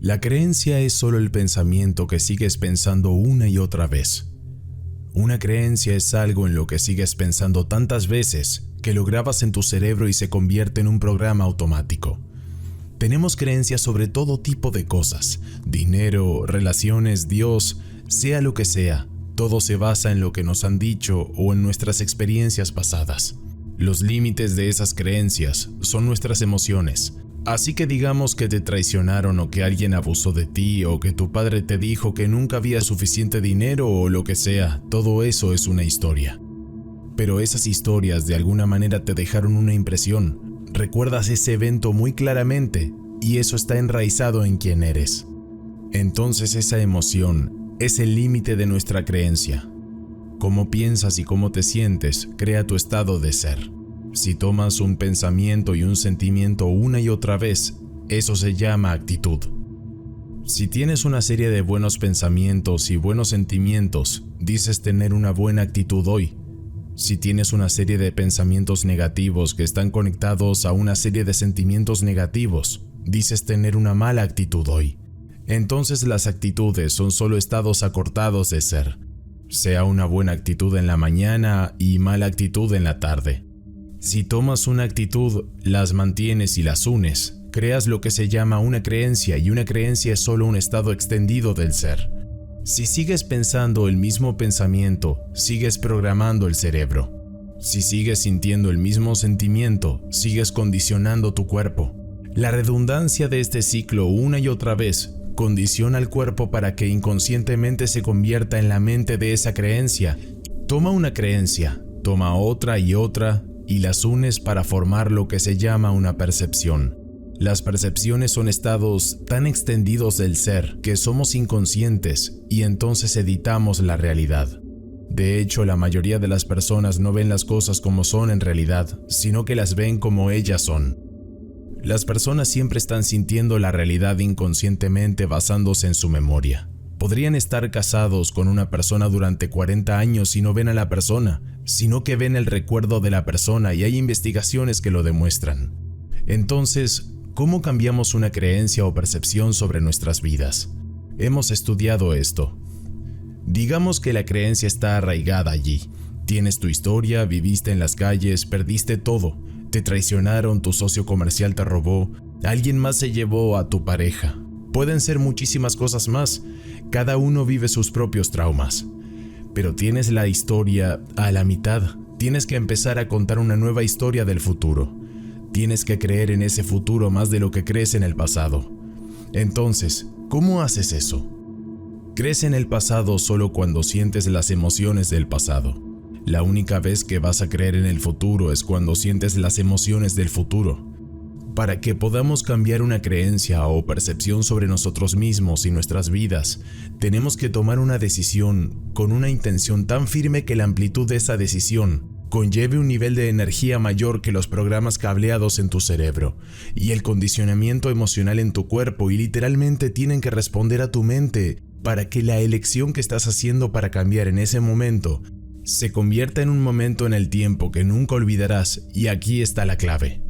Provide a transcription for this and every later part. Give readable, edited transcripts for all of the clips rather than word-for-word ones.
La creencia es solo el pensamiento que sigues pensando una y otra vez. Una creencia es algo en lo que sigues pensando tantas veces que lo grabas en tu cerebro y se convierte en un programa automático. Tenemos creencias sobre todo tipo de cosas: dinero, relaciones, Dios, sea lo que sea. Todo se basa en lo que nos han dicho o en nuestras experiencias pasadas. Los límites de esas creencias son nuestras emociones. Así que digamos que te traicionaron o que alguien abusó de ti o que tu padre te dijo que nunca había suficiente dinero o lo que sea, todo eso es una historia. Pero esas historias de alguna manera te dejaron una impresión. Recuerdas ese evento muy claramente y eso está enraizado en quién eres. Entonces esa emoción es el límite de nuestra creencia. Cómo piensas y cómo te sientes crea tu estado de ser. Si tomas un pensamiento y un sentimiento una y otra vez, eso se llama actitud. Si tienes una serie de buenos pensamientos y buenos sentimientos, dices tener una buena actitud hoy. Si tienes una serie de pensamientos negativos que están conectados a una serie de sentimientos negativos, dices tener una mala actitud hoy. Entonces las actitudes son solo estados acortados de ser, sea una buena actitud en la mañana y mala actitud en la tarde. Si tomas una actitud, las mantienes y las unes, creas lo que se llama una creencia, y una creencia es solo un estado extendido del ser. Si sigues pensando el mismo pensamiento, sigues programando el cerebro. Si sigues sintiendo el mismo sentimiento, sigues condicionando tu cuerpo. La redundancia de este ciclo una y otra vez condiciona al cuerpo para que inconscientemente se convierta en la mente de esa creencia. Toma una creencia, toma otra y las unes para formar lo que se llama una percepción. Las percepciones son estados tan extendidos del ser que somos inconscientes y entonces editamos la realidad. De hecho, la mayoría de las personas no ven las cosas como son en realidad, sino que las ven como ellas son. Las personas siempre están sintiendo la realidad inconscientemente basándose en su memoria. Podrían estar casados con una persona durante 40 años y no ven a la persona, sino que ven el recuerdo de la persona, y hay investigaciones que lo demuestran. Entonces, ¿cómo cambiamos una creencia o percepción sobre nuestras vidas? Hemos estudiado esto. Digamos que la creencia está arraigada allí. Tienes tu historia, viviste en las calles, perdiste todo. Te traicionaron, tu socio comercial te robó, alguien más se llevó a tu pareja. Pueden ser muchísimas cosas más. Cada uno vive sus propios traumas. Pero tienes la historia a la mitad. Tienes que empezar a contar una nueva historia del futuro. Tienes que creer en ese futuro más de lo que crees en el pasado. Entonces, ¿cómo haces eso? Crees en el pasado solo cuando sientes las emociones del pasado. La única vez que vas a creer en el futuro es cuando sientes las emociones del futuro. Para que podamos cambiar una creencia o percepción sobre nosotros mismos y nuestras vidas, tenemos que tomar una decisión con una intención tan firme que la amplitud de esa decisión conlleve un nivel de energía mayor que los programas cableados en tu cerebro y el condicionamiento emocional en tu cuerpo, y literalmente tienen que responder a tu mente para que la elección que estás haciendo para cambiar en ese momento se convierta en un momento en el tiempo que nunca olvidarás. Y aquí está la clave.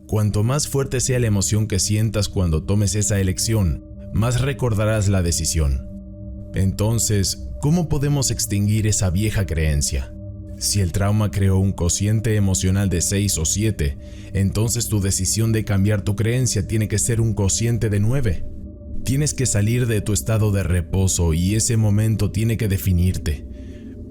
Cuanto más fuerte sea la emoción que sientas cuando tomes esa elección, más recordarás la decisión. Entonces, ¿cómo podemos extinguir esa vieja creencia? Si el trauma creó un cociente emocional de 6 o 7, entonces tu decisión de cambiar tu creencia tiene que ser un cociente de 9. Tienes que salir de tu estado de reposo y ese momento tiene que definirte.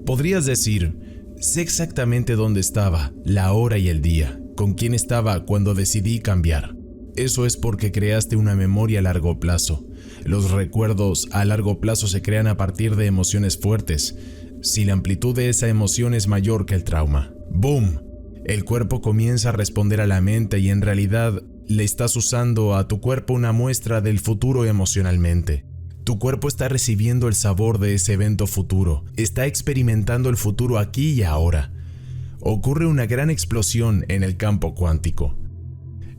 Podrías decir, sé exactamente dónde estaba, la hora y el día, con quién estaba cuando decidí cambiar. Eso es porque creaste una memoria a largo plazo. Los recuerdos a largo plazo se crean a partir de emociones fuertes. Si la amplitud de esa emoción es mayor que el trauma, ¡boom!, el cuerpo comienza a responder a la mente y en realidad le estás usando a tu cuerpo una muestra del futuro emocionalmente. Tu cuerpo está recibiendo el sabor de ese evento futuro, está experimentando el futuro aquí y ahora. Ocurre una gran explosión en el campo cuántico.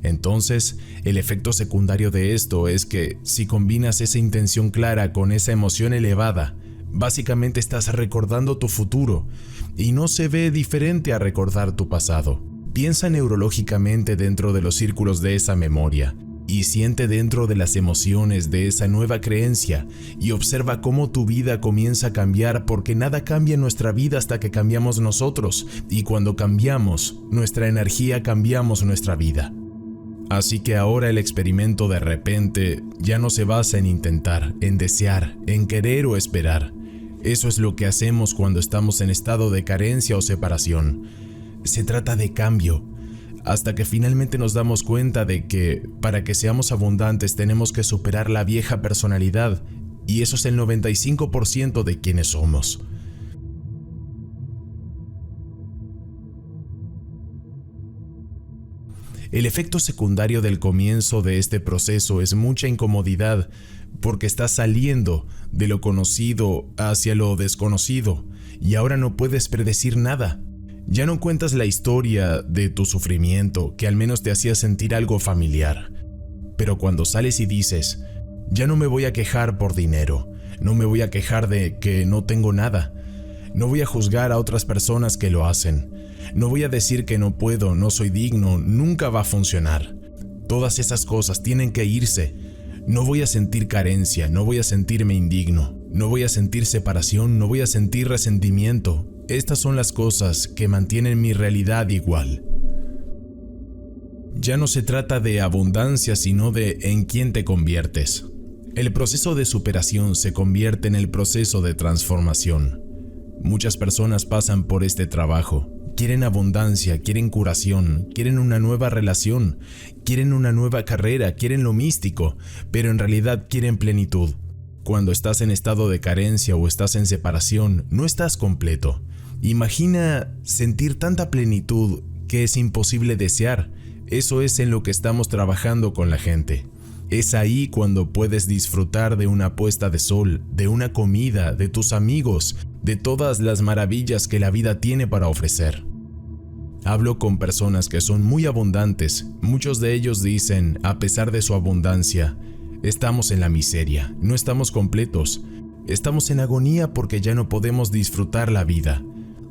Entonces, el efecto secundario de esto es que si combinas esa intención clara con esa emoción elevada, básicamente estás recordando tu futuro y no se ve diferente a recordar tu pasado. Piensa neurológicamente dentro de los círculos de esa memoria. y siente dentro de las emociones de esa nueva creencia y observa cómo tu vida comienza a cambiar, porque nada cambia en nuestra vida hasta que cambiamos nosotros, y cuando cambiamos nuestra energía, cambiamos nuestra vida. Así que ahora el experimento de repente ya no se basa en intentar, en desear, en querer o esperar. Eso es lo que hacemos cuando estamos en estado de carencia o separación. Se trata de cambio, hasta que finalmente nos damos cuenta de que para que seamos abundantes tenemos que superar la vieja personalidad, y eso es el 95% de quienes somos. El efecto secundario del comienzo de este proceso es mucha incomodidad, porque estás saliendo de lo conocido hacia lo desconocido, y ahora no puedes predecir nada. Ya no cuentas la historia de tu sufrimiento, que al menos te hacía sentir algo familiar. Pero cuando sales y dices, ya no me voy a quejar por dinero, no me voy a quejar de que no tengo nada, no voy a juzgar a otras personas que lo hacen, no voy a decir que no puedo, no soy digno, nunca va a funcionar. Todas esas cosas tienen que irse. No voy a sentir carencia, no voy a sentirme indigno, no voy a sentir separación, no voy a sentir resentimiento. Estas son las cosas que mantienen mi realidad igual. Ya no se trata de abundancia, sino de en quién te conviertes. El proceso de superación se convierte en el proceso de transformación. Muchas personas pasan por este trabajo. Quieren abundancia, quieren curación, quieren una nueva relación, quieren una nueva carrera, quieren lo místico, pero en realidad quieren plenitud. Cuando estás en estado de carencia o estás en separación, no estás completo. Imagina sentir tanta plenitud que es imposible desear. Eso es en lo que estamos trabajando con la gente. Es ahí cuando puedes disfrutar de una puesta de sol, de una comida, de tus amigos, de todas las maravillas que la vida tiene para ofrecer. Hablo con personas que son muy abundantes. Muchos de ellos dicen, a pesar de su abundancia, estamos en la miseria, no estamos completos, estamos en agonía porque ya no podemos disfrutar la vida.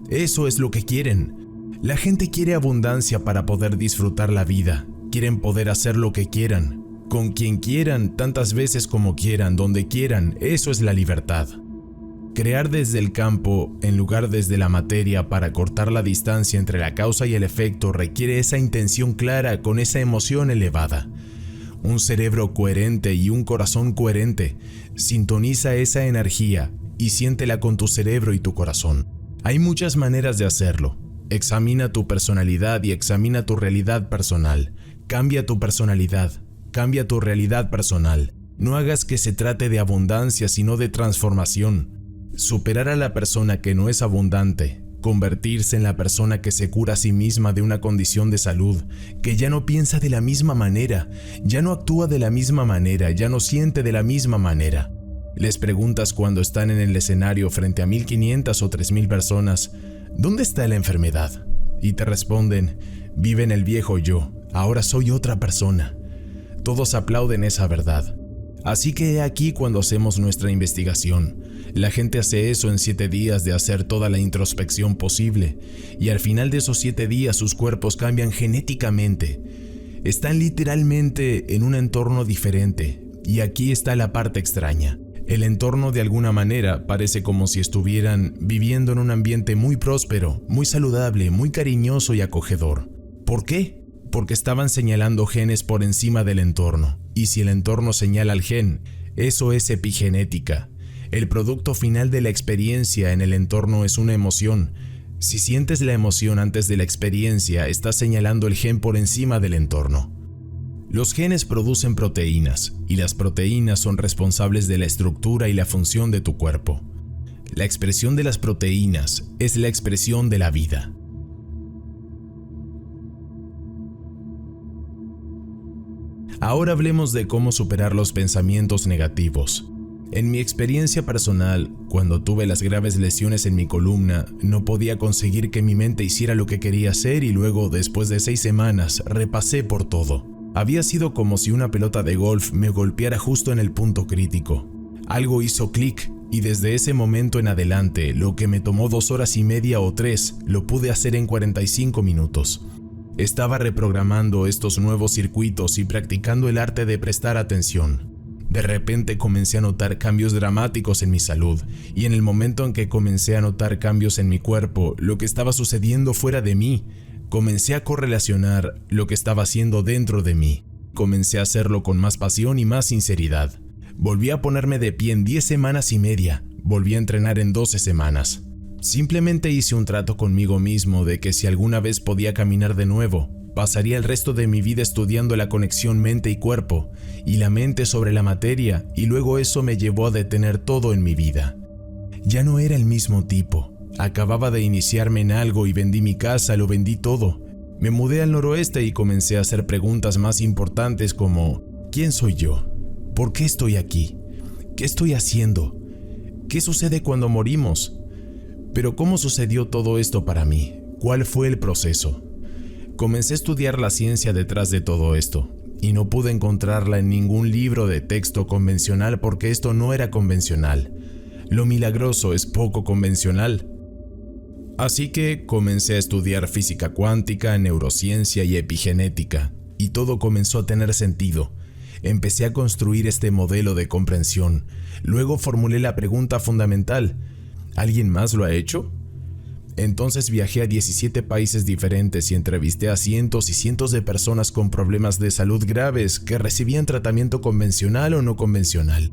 Eso es lo que quieren. La gente quiere abundancia para poder disfrutar la vida. Quieren poder hacer lo que quieran, con quien quieran, tantas veces como quieran, donde quieran. Eso es la libertad. Crear desde el campo, en lugar desde la materia, para cortar la distancia entre la causa y el efecto requiere esa intención clara con esa emoción elevada. Un cerebro coherente y un corazón coherente. Sintoniza esa energía y siéntela con tu cerebro y tu corazón. Hay muchas maneras de hacerlo. Examina tu personalidad y examina tu realidad personal. Cambia tu personalidad, cambia tu realidad personal. No hagas que se trate de abundancia, sino de transformación. Superar a la persona que no es abundante, convertirse en la persona que se cura a sí misma de una condición de salud, que ya no piensa de la misma manera, ya no actúa de la misma manera, ya no siente de la misma manera. Les preguntas cuando están en el escenario frente a 1500 o 3000 personas, ¿dónde está la enfermedad? Y te responden, vive en el viejo yo, ahora soy otra persona. Todos aplauden esa verdad. Así que he aquí cuando hacemos nuestra investigación. La gente hace eso en 7 días de hacer toda la introspección posible, y al final de esos 7 días sus cuerpos cambian genéticamente. Están literalmente en un entorno diferente, y aquí está la parte extraña. El entorno de alguna manera parece como si estuvieran viviendo en un ambiente muy próspero, muy saludable, muy cariñoso y acogedor. ¿Por qué? Porque estaban señalando genes por encima del entorno, y si el entorno señala al gen, eso es epigenética. El producto final de la experiencia en el entorno es una emoción. Si sientes la emoción antes de la experiencia, estás señalando el gen por encima del entorno. Los genes producen proteínas, y las proteínas son responsables de la estructura y la función de tu cuerpo. La expresión de las proteínas es la expresión de la vida. Ahora hablemos de cómo superar los pensamientos negativos. En mi experiencia personal, cuando tuve las graves lesiones en mi columna, no podía conseguir que mi mente hiciera lo que quería hacer y luego, después de 6 semanas, repasé por todo. Había sido como si una pelota de golf me golpeara justo en el punto crítico. Algo hizo clic y desde ese momento en adelante, lo que me tomó 2 horas y media o 3, lo pude hacer en 45 minutos. Estaba reprogramando estos nuevos circuitos y practicando el arte de prestar atención. De repente comencé a notar cambios dramáticos en mi salud, y en el momento en que comencé a notar cambios en mi cuerpo, lo que estaba sucediendo fuera de mí, comencé a correlacionar lo que estaba haciendo dentro de mí. Comencé a hacerlo con más pasión y más sinceridad. Volví a ponerme de pie en 10 semanas y media, volví a entrenar en 12 semanas. Simplemente hice un trato conmigo mismo de que si alguna vez podía caminar de nuevo, pasaría el resto de mi vida estudiando la conexión mente y cuerpo, y la mente sobre la materia, y luego eso me llevó a detener todo en mi vida. Ya no era el mismo tipo. Acababa de iniciarme en algo y vendí mi casa, lo vendí todo. Me mudé al noroeste y comencé a hacer preguntas más importantes como: ¿quién soy yo? ¿Por qué estoy aquí? ¿Qué estoy haciendo? ¿Qué sucede cuando morimos? Pero ¿cómo sucedió todo esto para mí? ¿Cuál fue el proceso? Comencé a estudiar la ciencia detrás de todo esto, y no pude encontrarla en ningún libro de texto convencional porque esto no era convencional. Lo milagroso es poco convencional. Así que comencé a estudiar física cuántica, neurociencia y epigenética, y todo comenzó a tener sentido. Empecé a construir este modelo de comprensión. Luego formulé la pregunta fundamental: ¿alguien más lo ha hecho? Entonces viajé a 17 países diferentes y entrevisté a cientos y cientos de personas con problemas de salud graves que recibían tratamiento convencional o no convencional.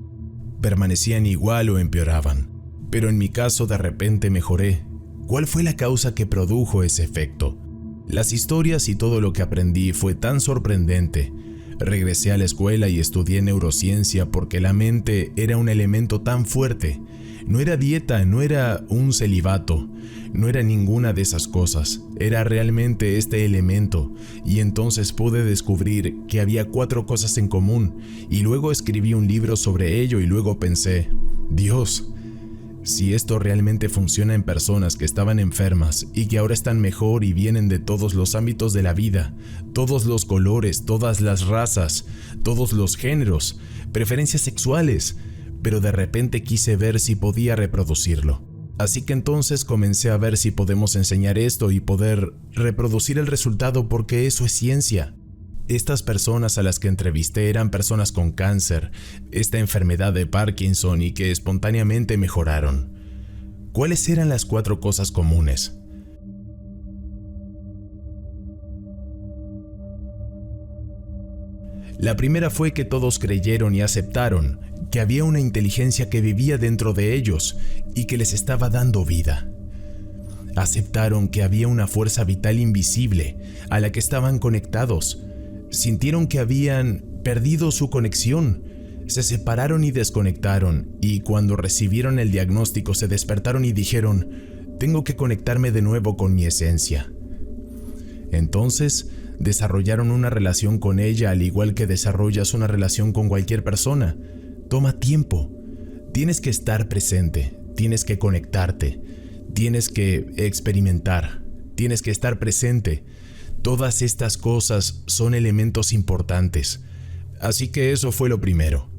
Permanecían igual o empeoraban. Pero en mi caso de repente mejoré. ¿Cuál fue la causa que produjo ese efecto? Las historias y todo lo que aprendí fue tan sorprendente. Regresé a la escuela y estudié neurociencia porque la mente era un elemento tan fuerte. No era dieta, no era un celibato, no era ninguna de esas cosas, era realmente este elemento, y entonces pude descubrir que había 4 cosas en común, y luego escribí un libro sobre ello y luego pensé: Dios, si esto realmente funciona en personas que estaban enfermas y que ahora están mejor y vienen de todos los ámbitos de la vida, todos los colores, todas las razas, todos los géneros, preferencias sexuales, pero de repente quise ver si podía reproducirlo. Así que entonces comencé a ver si podemos enseñar esto y poder reproducir el resultado porque eso es ciencia. Estas personas a las que entrevisté eran personas con cáncer, esta enfermedad de Parkinson y que espontáneamente mejoraron. ¿Cuáles eran las 4 cosas comunes? La primera fue que todos creyeron y aceptaron que había una inteligencia que vivía dentro de ellos y que les estaba dando vida. Aceptaron que había una fuerza vital invisible a la que estaban conectados. Sintieron que habían perdido su conexión. Se separaron y desconectaron, y cuando recibieron el diagnóstico se despertaron y dijeron: tengo que conectarme de nuevo con mi esencia. Entonces, desarrollaron una relación con ella al igual que desarrollas una relación con cualquier persona. Toma tiempo. Tienes que estar presente, tienes que conectarte, tienes que experimentar, tienes que estar presente. Todas estas cosas son elementos importantes. Así que eso fue lo primero.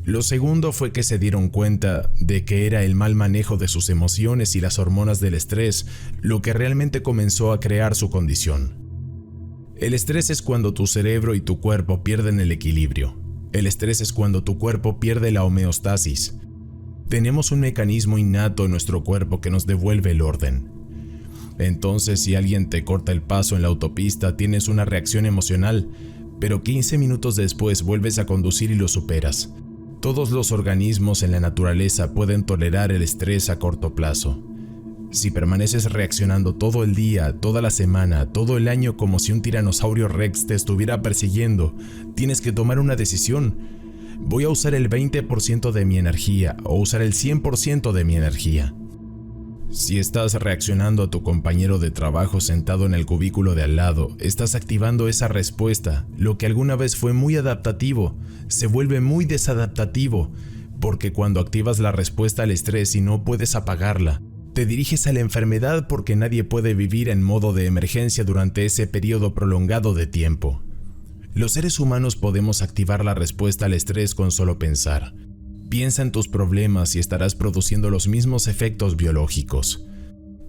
Lo segundo fue que se dieron cuenta de que era el mal manejo de sus emociones y las hormonas del estrés lo que realmente comenzó a crear su condición. El estrés es cuando tu cerebro y tu cuerpo pierden el equilibrio. El estrés es cuando tu cuerpo pierde la homeostasis. Tenemos un mecanismo innato en nuestro cuerpo que nos devuelve el orden. Entonces, si alguien te corta el paso en la autopista, tienes una reacción emocional, pero 15 minutos después vuelves a conducir y lo superas. Todos los organismos en la naturaleza pueden tolerar el estrés a corto plazo. Si permaneces reaccionando todo el día, toda la semana, todo el año como si un tiranosaurio rex te estuviera persiguiendo, tienes que tomar una decisión. ¿Voy a usar el 20% de mi energía o usar el 100% de mi energía? Si estás reaccionando a tu compañero de trabajo sentado en el cubículo de al lado, estás activando esa respuesta. Lo que alguna vez fue muy adaptativo, se vuelve muy desadaptativo, porque cuando activas la respuesta al estrés y no puedes apagarla, te diriges a la enfermedad porque nadie puede vivir en modo de emergencia durante ese periodo prolongado de tiempo. Los seres humanos podemos activar la respuesta al estrés con solo pensar. Piensa en tus problemas y estarás produciendo los mismos efectos biológicos.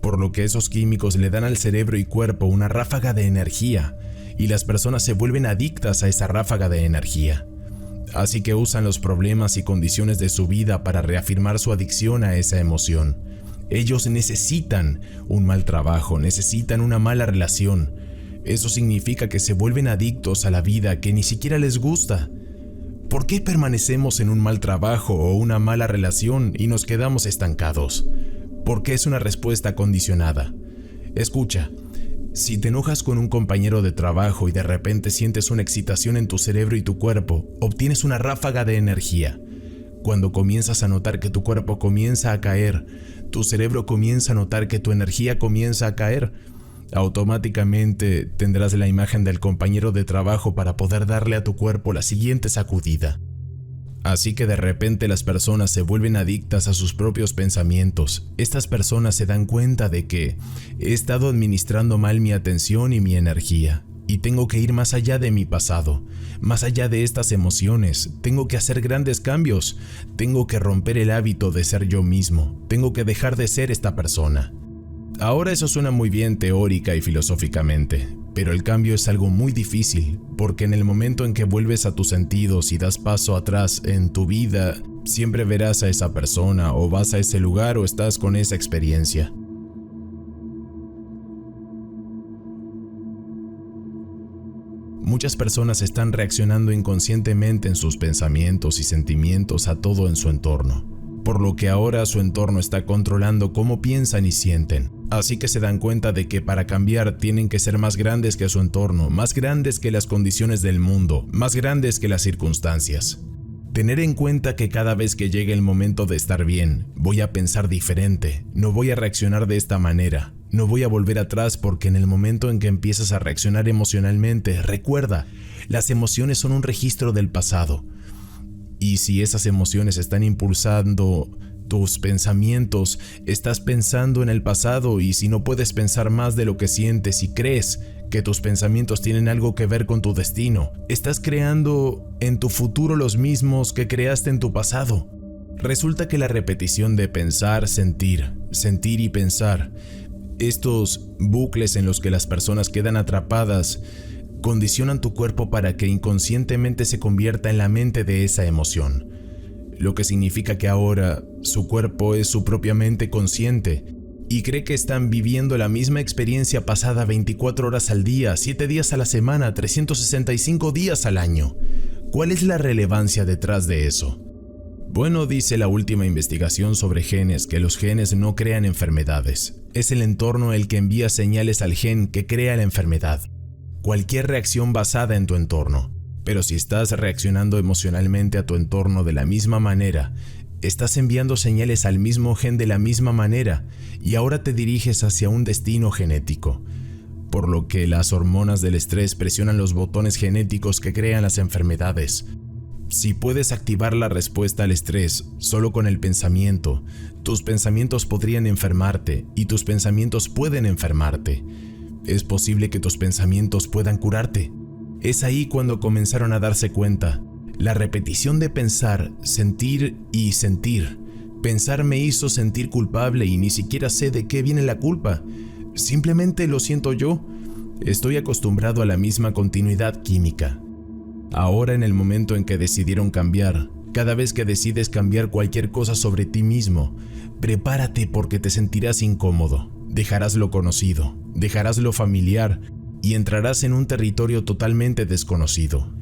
por lo que esos químicos le dan al cerebro y cuerpo una ráfaga de energía, y las personas se vuelven adictas a esa ráfaga de energía. Así que usan los problemas y condiciones de su vida para reafirmar su adicción a esa emoción. Ellos necesitan un mal trabajo, necesitan una mala relación. Eso significa que se vuelven adictos a la vida que ni siquiera les gusta. ¿Por qué permanecemos en un mal trabajo o una mala relación y nos quedamos estancados? Porque es una respuesta condicionada. Escucha, si te enojas con un compañero de trabajo y de repente sientes una excitación en tu cerebro y tu cuerpo, obtienes una ráfaga de energía. Cuando comienzas a notar que tu cuerpo comienza a caer, tu cerebro comienza a notar que tu energía comienza a caer. Automáticamente tendrás la imagen del compañero de trabajo para poder darle a tu cuerpo la siguiente sacudida. Así que de repente las personas se vuelven adictas a sus propios pensamientos. Estas personas se dan cuenta de que he estado administrando mal mi atención y mi energía, y tengo que ir más allá de mi pasado, más allá de estas emociones. Tengo que hacer grandes cambios, tengo que romper el hábito de ser yo mismo, tengo que dejar de ser esta persona. Ahora eso suena muy bien teórica y filosóficamente, pero el cambio es algo muy difícil, porque en el momento en que vuelves a tus sentidos y das paso atrás en tu vida, siempre verás a esa persona o vas a ese lugar o estás con esa experiencia. Muchas personas están reaccionando inconscientemente en sus pensamientos y sentimientos a todo en su entorno, por lo que ahora su entorno está controlando cómo piensan y sienten. Así que se dan cuenta de que para cambiar tienen que ser más grandes que su entorno, más grandes que las condiciones del mundo, más grandes que las circunstancias. Tener en cuenta que cada vez que llegue el momento de estar bien, voy a pensar diferente, no voy a reaccionar de esta manera, no voy a volver atrás, porque en el momento en que empiezas a reaccionar emocionalmente, recuerda, las emociones son un registro del pasado. Y si esas emociones están impulsando tus pensamientos, estás pensando en el pasado, y si no puedes pensar más de lo que sientes y crees que tus pensamientos tienen algo que ver con tu destino, estás creando en tu futuro los mismos que creaste en tu pasado. Resulta que la repetición de pensar, sentir, sentir y pensar, estos bucles en los que las personas quedan atrapadas, condicionan tu cuerpo para que inconscientemente se convierta en la mente de esa emoción. Lo que significa que ahora su cuerpo es su propia mente consciente y cree que están viviendo la misma experiencia pasada 24 horas al día, 7 días a la semana, 365 días al año. ¿Cuál es la relevancia detrás de eso? Bueno, dice la última investigación sobre genes que los genes no crean enfermedades. Es el entorno el que envía señales al gen que crea la enfermedad. Cualquier reacción basada en tu entorno. Pero si estás reaccionando emocionalmente a tu entorno de la misma manera, estás enviando señales al mismo gen de la misma manera y ahora te diriges hacia un destino genético. Por lo que las hormonas del estrés presionan los botones genéticos que crean las enfermedades. Si puedes activar la respuesta al estrés solo con el pensamiento, tus pensamientos podrían enfermarte y tus pensamientos pueden enfermarte. Es posible que tus pensamientos puedan curarte. Es ahí cuando comenzaron a darse cuenta. La repetición de pensar, sentir y sentir. Pensar me hizo sentir culpable y ni siquiera sé de qué viene la culpa. Simplemente lo siento yo. Estoy acostumbrado a la misma continuidad química. Ahora, en el momento en que decidieron cambiar, cada vez que decides cambiar cualquier cosa sobre ti mismo, prepárate porque te sentirás incómodo. Dejarás lo conocido, dejarás lo familiar y entrarás en un territorio totalmente desconocido.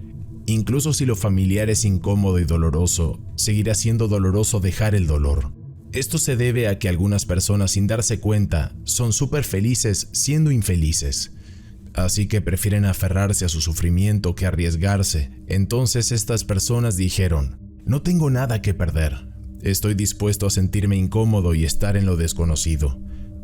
Incluso si lo familiar es incómodo y doloroso, seguirá siendo doloroso dejar el dolor. Esto se debe a que algunas personas, sin darse cuenta, son súper felices siendo infelices. Así que prefieren aferrarse a su sufrimiento que arriesgarse. Entonces estas personas dijeron, no tengo nada que perder. Estoy dispuesto a sentirme incómodo y estar en lo desconocido.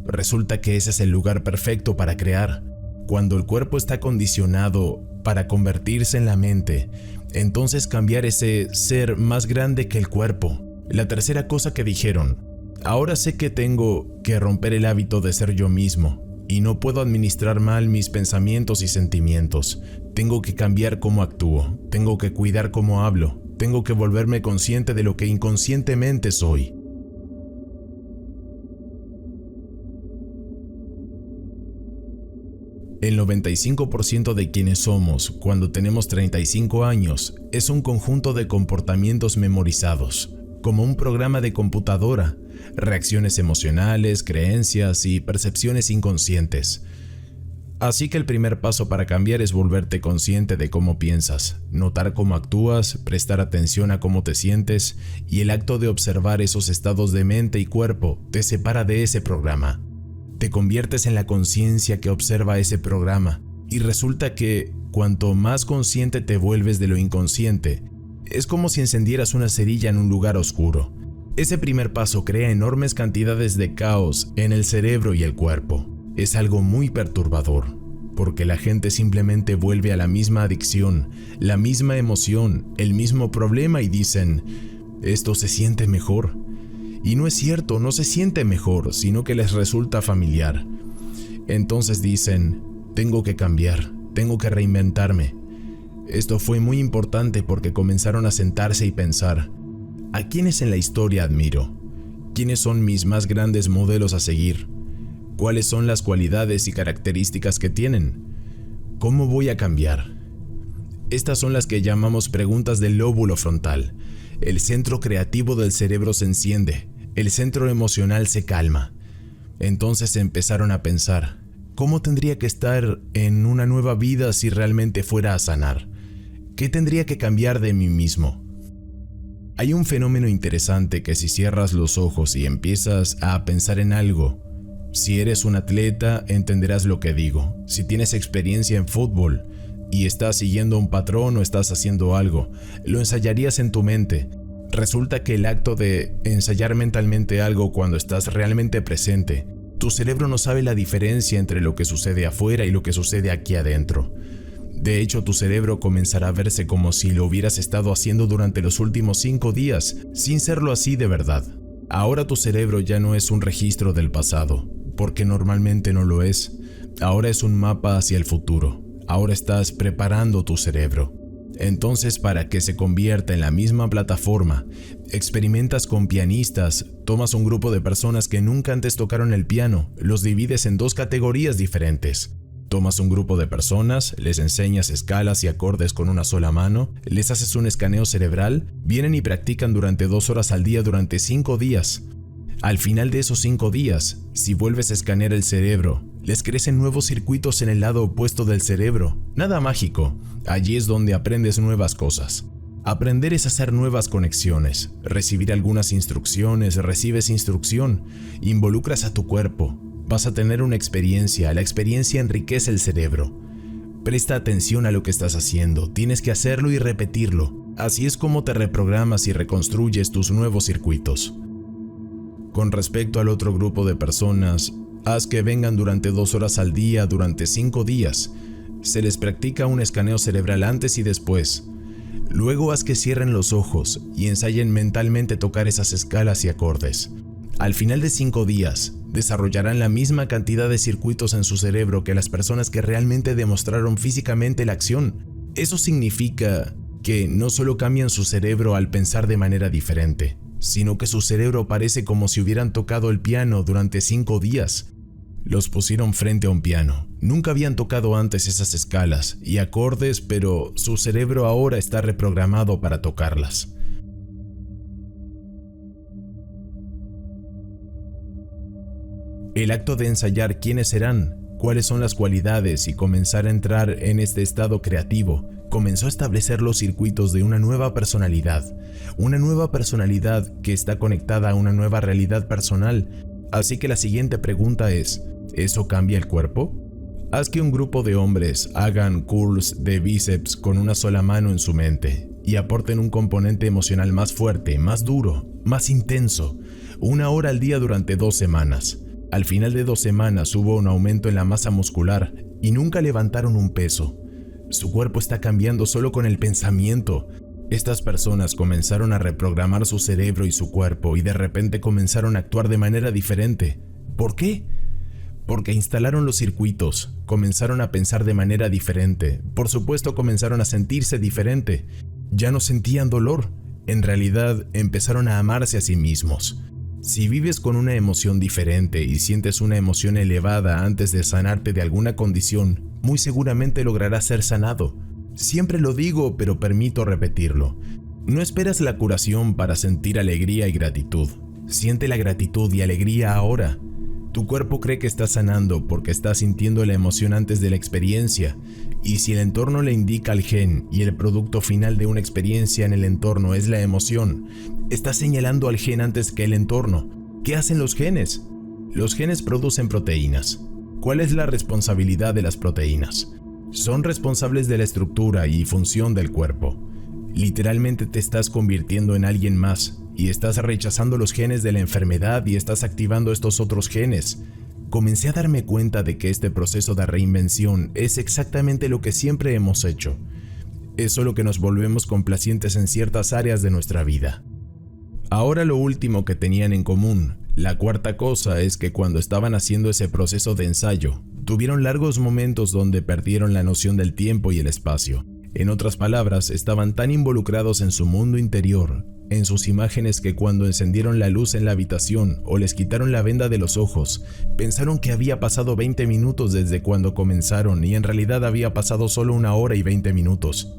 Resulta que ese es el lugar perfecto para crear. Cuando el cuerpo está condicionado para convertirse en la mente, entonces cambiar ese ser más grande que el cuerpo. La tercera cosa que dijeron, ahora sé que tengo que romper el hábito de ser yo mismo y no puedo administrar mal mis pensamientos y sentimientos. Tengo que cambiar cómo actúo, tengo que cuidar cómo hablo, tengo que volverme consciente de lo que inconscientemente soy. El 95% de quienes somos cuando tenemos 35 años es un conjunto de comportamientos memorizados, como un programa de computadora, reacciones emocionales, creencias y percepciones inconscientes. Así que el primer paso para cambiar es volverte consciente de cómo piensas, notar cómo actúas, prestar atención a cómo te sientes, y el acto de observar esos estados de mente y cuerpo te separa de ese programa. Te conviertes en la conciencia que observa ese programa, y resulta que cuanto más consciente te vuelves de lo inconsciente, es como si encendieras una cerilla en un lugar oscuro. Ese primer paso crea enormes cantidades de caos en el cerebro y el cuerpo. Es algo muy perturbador, porque la gente simplemente vuelve a la misma adicción, la misma emoción, el mismo problema y dicen, esto se siente mejor. Y no es cierto, no se siente mejor, sino que les resulta familiar. Entonces dicen, tengo que cambiar, tengo que reinventarme. Esto fue muy importante porque comenzaron a sentarse y pensar, ¿a quiénes en la historia admiro? ¿Quiénes son mis más grandes modelos a seguir? ¿Cuáles son las cualidades y características que tienen? ¿Cómo voy a cambiar? Estas son las que llamamos preguntas del lóbulo frontal. El centro creativo del cerebro se enciende, el centro emocional se calma. Entonces empezaron a pensar, ¿cómo tendría que estar en una nueva vida si realmente fuera a sanar? ¿Qué tendría que cambiar de mí mismo? Hay un fenómeno interesante que si cierras los ojos y empiezas a pensar en algo, si eres un atleta, entenderás lo que digo. Si tienes experiencia en fútbol y estás siguiendo un patrón o estás haciendo algo, lo ensayarías en tu mente. Resulta que el acto de ensayar mentalmente algo cuando estás realmente presente, tu cerebro no sabe la diferencia entre lo que sucede afuera y lo que sucede aquí adentro. De hecho, tu cerebro comenzará a verse como si lo hubieras estado haciendo durante los últimos 5 días, sin serlo así de verdad. Ahora tu cerebro ya no es un registro del pasado, porque normalmente no lo es. Ahora es un mapa hacia el futuro. Ahora estás preparando tu cerebro. Entonces, para que se convierta en la misma plataforma, experimentas con pianistas, tomas un grupo de personas que nunca antes tocaron el piano, los divides en 2 categorías diferentes. Tomas un grupo de personas, les enseñas escalas y acordes con una sola mano, les haces un escaneo cerebral, vienen y practican durante 2 horas al día durante 5 días. Al final de esos 5 días, si vuelves a escanear el cerebro, les crecen nuevos circuitos en el lado opuesto del cerebro. Nada mágico, allí es donde aprendes nuevas cosas. Aprender es hacer nuevas conexiones, recibir algunas instrucciones, recibes instrucción, involucras a tu cuerpo, vas a tener una experiencia, la experiencia enriquece el cerebro. Presta atención a lo que estás haciendo, tienes que hacerlo y repetirlo. Así es como te reprogramas y reconstruyes tus nuevos circuitos. Con respecto al otro grupo de personas, haz que vengan durante 2 horas al día durante 5 días. Se les practica un escaneo cerebral antes y después. Luego haz que cierren los ojos y ensayen mentalmente tocar esas escalas y acordes. Al final de 5 días, desarrollarán la misma cantidad de circuitos en su cerebro que las personas que realmente demostraron físicamente la acción. Eso significa que no solo cambian su cerebro al pensar de manera diferente, sino que su cerebro parece como si hubieran tocado el piano durante 5 días. Los pusieron frente a un piano. Nunca habían tocado antes esas escalas y acordes, pero su cerebro ahora está reprogramado para tocarlas. El acto de ensayar quiénes serán, cuáles son las cualidades y comenzar a entrar en este estado creativo, comenzó a establecer los circuitos de una nueva personalidad que está conectada a una nueva realidad personal. Así que la siguiente pregunta es, ¿eso cambia el cuerpo? Haz que un grupo de hombres hagan curls de bíceps con una sola mano en su mente y aporten un componente emocional más fuerte, más duro, más intenso, 1 hora al día durante 2 semanas. Al final de 2 semanas hubo un aumento en la masa muscular y nunca levantaron un peso. Su cuerpo está cambiando solo con el pensamiento. Estas personas comenzaron a reprogramar su cerebro y su cuerpo y de repente comenzaron a actuar de manera diferente. ¿Por qué? Porque instalaron los circuitos, comenzaron a pensar de manera diferente, por supuesto comenzaron a sentirse diferente. Ya no sentían dolor, en realidad empezaron a amarse a sí mismos. Si vives con una emoción diferente y sientes una emoción elevada antes de sanarte de alguna condición, muy seguramente lograrás ser sanado. Siempre lo digo, pero permito repetirlo. No esperas la curación para sentir alegría y gratitud. Siente la gratitud y alegría ahora. Tu cuerpo cree que está sanando porque está sintiendo la emoción antes de la experiencia, y si el entorno le indica al gen y el producto final de una experiencia en el entorno es la emoción, está señalando al gen antes que el entorno. ¿Qué hacen los genes? Los genes producen proteínas. ¿Cuál es la responsabilidad de las proteínas? Son responsables de la estructura y función del cuerpo. Literalmente te estás convirtiendo en alguien más y estás rechazando los genes de la enfermedad y estás activando estos otros genes. Comencé a darme cuenta de que este proceso de reinvención es exactamente lo que siempre hemos hecho. Es solo que nos volvemos complacientes en ciertas áreas de nuestra vida. Ahora lo último que tenían en común, la cuarta cosa, es que cuando estaban haciendo ese proceso de ensayo, tuvieron largos momentos donde perdieron la noción del tiempo y el espacio. En otras palabras, estaban tan involucrados en su mundo interior, en sus imágenes, que cuando encendieron la luz en la habitación o les quitaron la venda de los ojos, pensaron que había pasado 20 minutos desde cuando comenzaron y en realidad había pasado solo 1 hora y 20 minutos.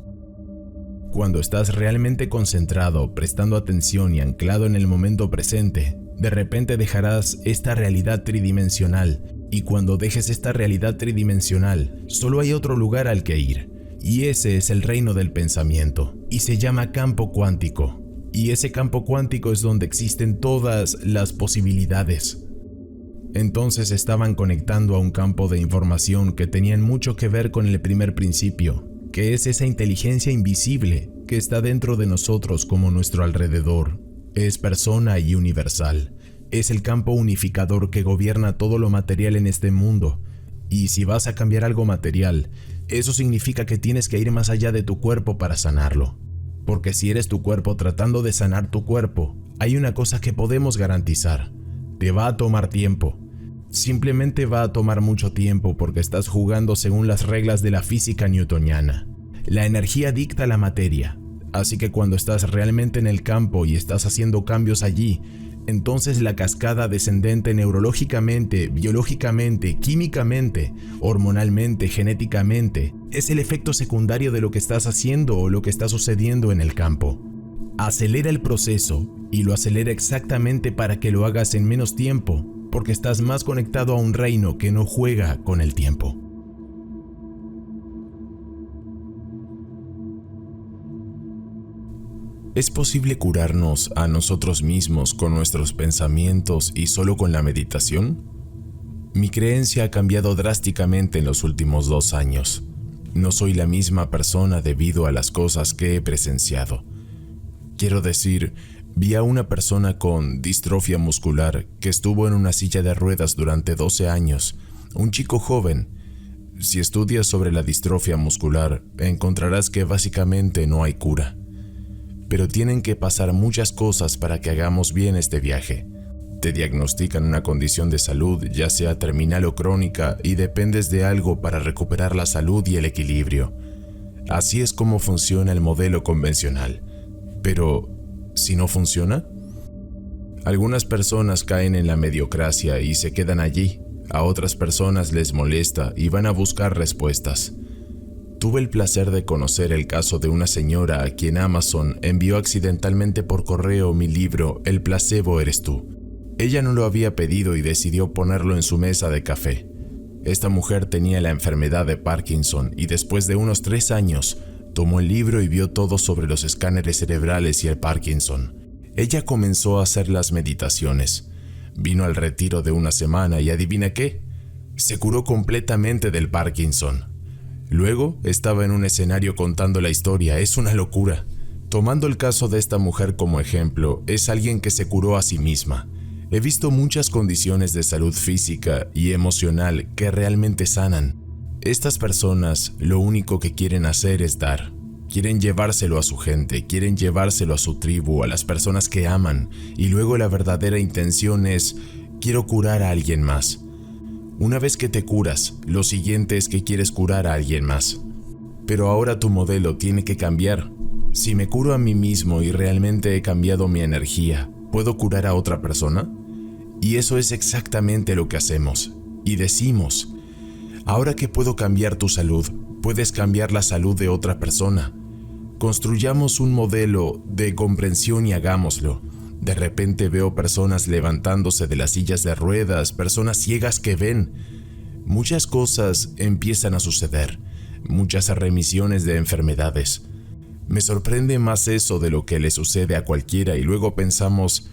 Cuando estás realmente concentrado, prestando atención y anclado en el momento presente, de repente dejarás esta realidad tridimensional, y cuando dejes esta realidad tridimensional, solo hay otro lugar al que ir, y ese es el reino del pensamiento, y se llama campo cuántico, y ese campo cuántico es donde existen todas las posibilidades. Entonces estaban conectando a un campo de información que tenían mucho que ver con el primer principio, que es esa inteligencia invisible que está dentro de nosotros como nuestro alrededor. Es persona y universal. Es el campo unificador que gobierna todo lo material en este mundo. Y si vas a cambiar algo material, eso significa que tienes que ir más allá de tu cuerpo para sanarlo. Porque si eres tu cuerpo tratando de sanar tu cuerpo, hay una cosa que podemos garantizar: te va a tomar tiempo. Simplemente va a tomar mucho tiempo porque estás jugando según las reglas de la física newtoniana. La energía dicta la materia, así que cuando estás realmente en el campo y estás haciendo cambios allí, entonces la cascada descendente neurológicamente, biológicamente, químicamente, hormonalmente, genéticamente, es el efecto secundario de lo que estás haciendo o lo que está sucediendo en el campo. Acelera el proceso y lo acelera exactamente para que lo hagas en menos tiempo, porque estás más conectado a un reino que no juega con el tiempo. ¿Es posible curarnos a nosotros mismos con nuestros pensamientos y solo con la meditación? Mi creencia ha cambiado drásticamente en los últimos 2 años. No soy la misma persona debido a las cosas que he presenciado. Quiero decir, vi a una persona con distrofia muscular que estuvo en una silla de ruedas durante 12 años, un chico joven. Si estudias sobre la distrofia muscular, encontrarás que básicamente no hay cura. Pero tienen que pasar muchas cosas para que hagamos bien este viaje. Te diagnostican una condición de salud, ya sea terminal o crónica, y dependes de algo para recuperar la salud y el equilibrio. Así es como funciona el modelo convencional. Pero, ¿si no funciona? Algunas personas caen en la mediocracia y se quedan allí. A otras personas les molesta y van a buscar respuestas. Tuve el placer de conocer el caso de una señora a quien Amazon envió accidentalmente por correo mi libro El placebo eres tú. Ella no lo había pedido y decidió ponerlo en su mesa de café. Esta mujer tenía la enfermedad de Parkinson y después de unos 3 años, tomó el libro y vio todo sobre los escáneres cerebrales y el Parkinson. Ella comenzó a hacer las meditaciones. Vino al retiro de 1 semana y ¿adivina qué? Se curó completamente del Parkinson. Luego estaba en un escenario contando la historia. Es una locura. Tomando el caso de esta mujer como ejemplo, es alguien que se curó a sí misma. He visto muchas condiciones de salud física y emocional que realmente sanan. Estas personas lo único que quieren hacer es dar. Quieren llevárselo a su gente, quieren llevárselo a su tribu, a las personas que aman, y luego la verdadera intención es: quiero curar a alguien más. Una vez que te curas, lo siguiente es que quieres curar a alguien más. Pero ahora tu modelo tiene que cambiar. Si me curo a mí mismo y realmente he cambiado mi energía, ¿puedo curar a otra persona? Y eso es exactamente lo que hacemos. Y decimos, ahora que puedo cambiar tu salud, puedes cambiar la salud de otra persona. Construyamos un modelo de comprensión y hagámoslo. De repente veo personas levantándose de las sillas de ruedas, personas ciegas que ven. Muchas cosas empiezan a suceder, muchas remisiones de enfermedades. Me sorprende más eso de lo que le sucede a cualquiera y luego pensamos,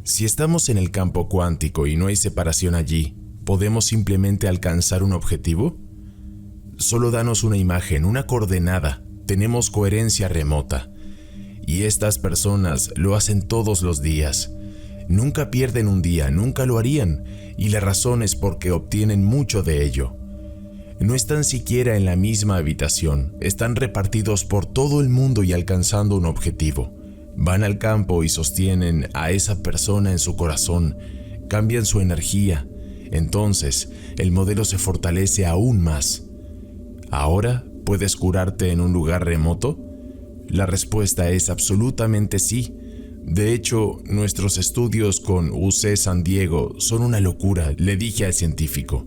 si estamos en el campo cuántico y no hay separación allí, ¿podemos simplemente alcanzar un objetivo? Solo danos una imagen, una coordenada, tenemos coherencia remota. Y estas personas lo hacen todos los días. Nunca pierden un día, nunca lo harían, y la razón es porque obtienen mucho de ello. No están siquiera en la misma habitación, están repartidos por todo el mundo y alcanzando un objetivo. Van al campo y sostienen a esa persona en su corazón, cambian su energía. Entonces, el modelo se fortalece aún más. ¿Ahora puedes curarte en un lugar remoto? La respuesta es absolutamente sí. De hecho, nuestros estudios con UC San Diego son una locura, le dije al científico.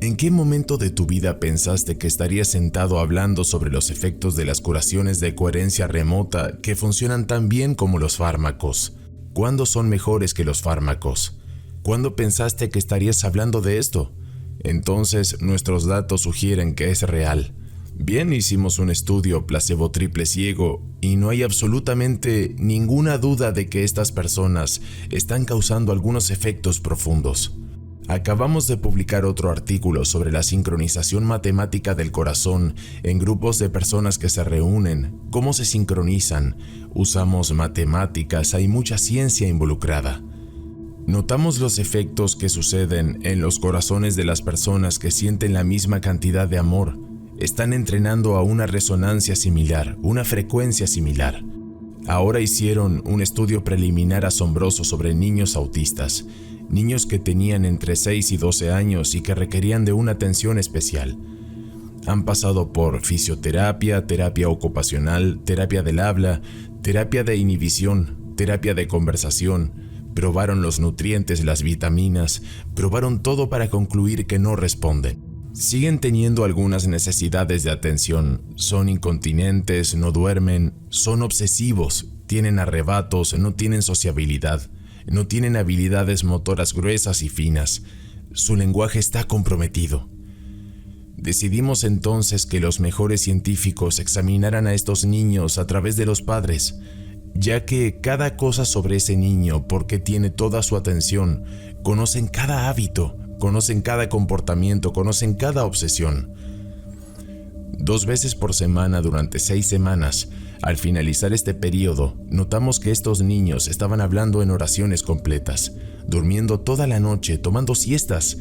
¿En qué momento de tu vida pensaste que estarías sentado hablando sobre los efectos de las curaciones de coherencia remota que funcionan tan bien como los fármacos? ¿Cuándo son mejores que los fármacos? ¿Cuándo pensaste que estarías hablando de esto? Entonces, nuestros datos sugieren que es real. Bien, hicimos un estudio placebo triple ciego y no hay absolutamente ninguna duda de que estas personas están causando algunos efectos profundos. Acabamos de publicar otro artículo sobre la sincronización matemática del corazón en grupos de personas que se reúnen, cómo se sincronizan. Usamos matemáticas, hay mucha ciencia involucrada. Notamos los efectos que suceden en los corazones de las personas que sienten la misma cantidad de amor. Están entrenando a una resonancia similar, una frecuencia similar. Ahora hicieron un estudio preliminar asombroso sobre niños autistas, niños que tenían entre 6 y 12 años y que requerían de una atención especial. Han pasado por fisioterapia, terapia ocupacional, terapia del habla, terapia de inhibición, terapia de conversación, probaron los nutrientes, las vitaminas, probaron todo para concluir que no responden. Siguen teniendo algunas necesidades de atención, son incontinentes, no duermen, son obsesivos, tienen arrebatos, no tienen sociabilidad, no tienen habilidades motoras gruesas y finas, su lenguaje está comprometido. Decidimos entonces que los mejores científicos examinaran a estos niños a través de los padres, ya que cada cosa sobre ese niño, porque tiene toda su atención, conocen cada hábito, conocen cada comportamiento, conocen cada obsesión. 2 veces por semana durante 6 semanas, al finalizar este periodo, notamos que estos niños estaban hablando en oraciones completas, durmiendo toda la noche, tomando siestas,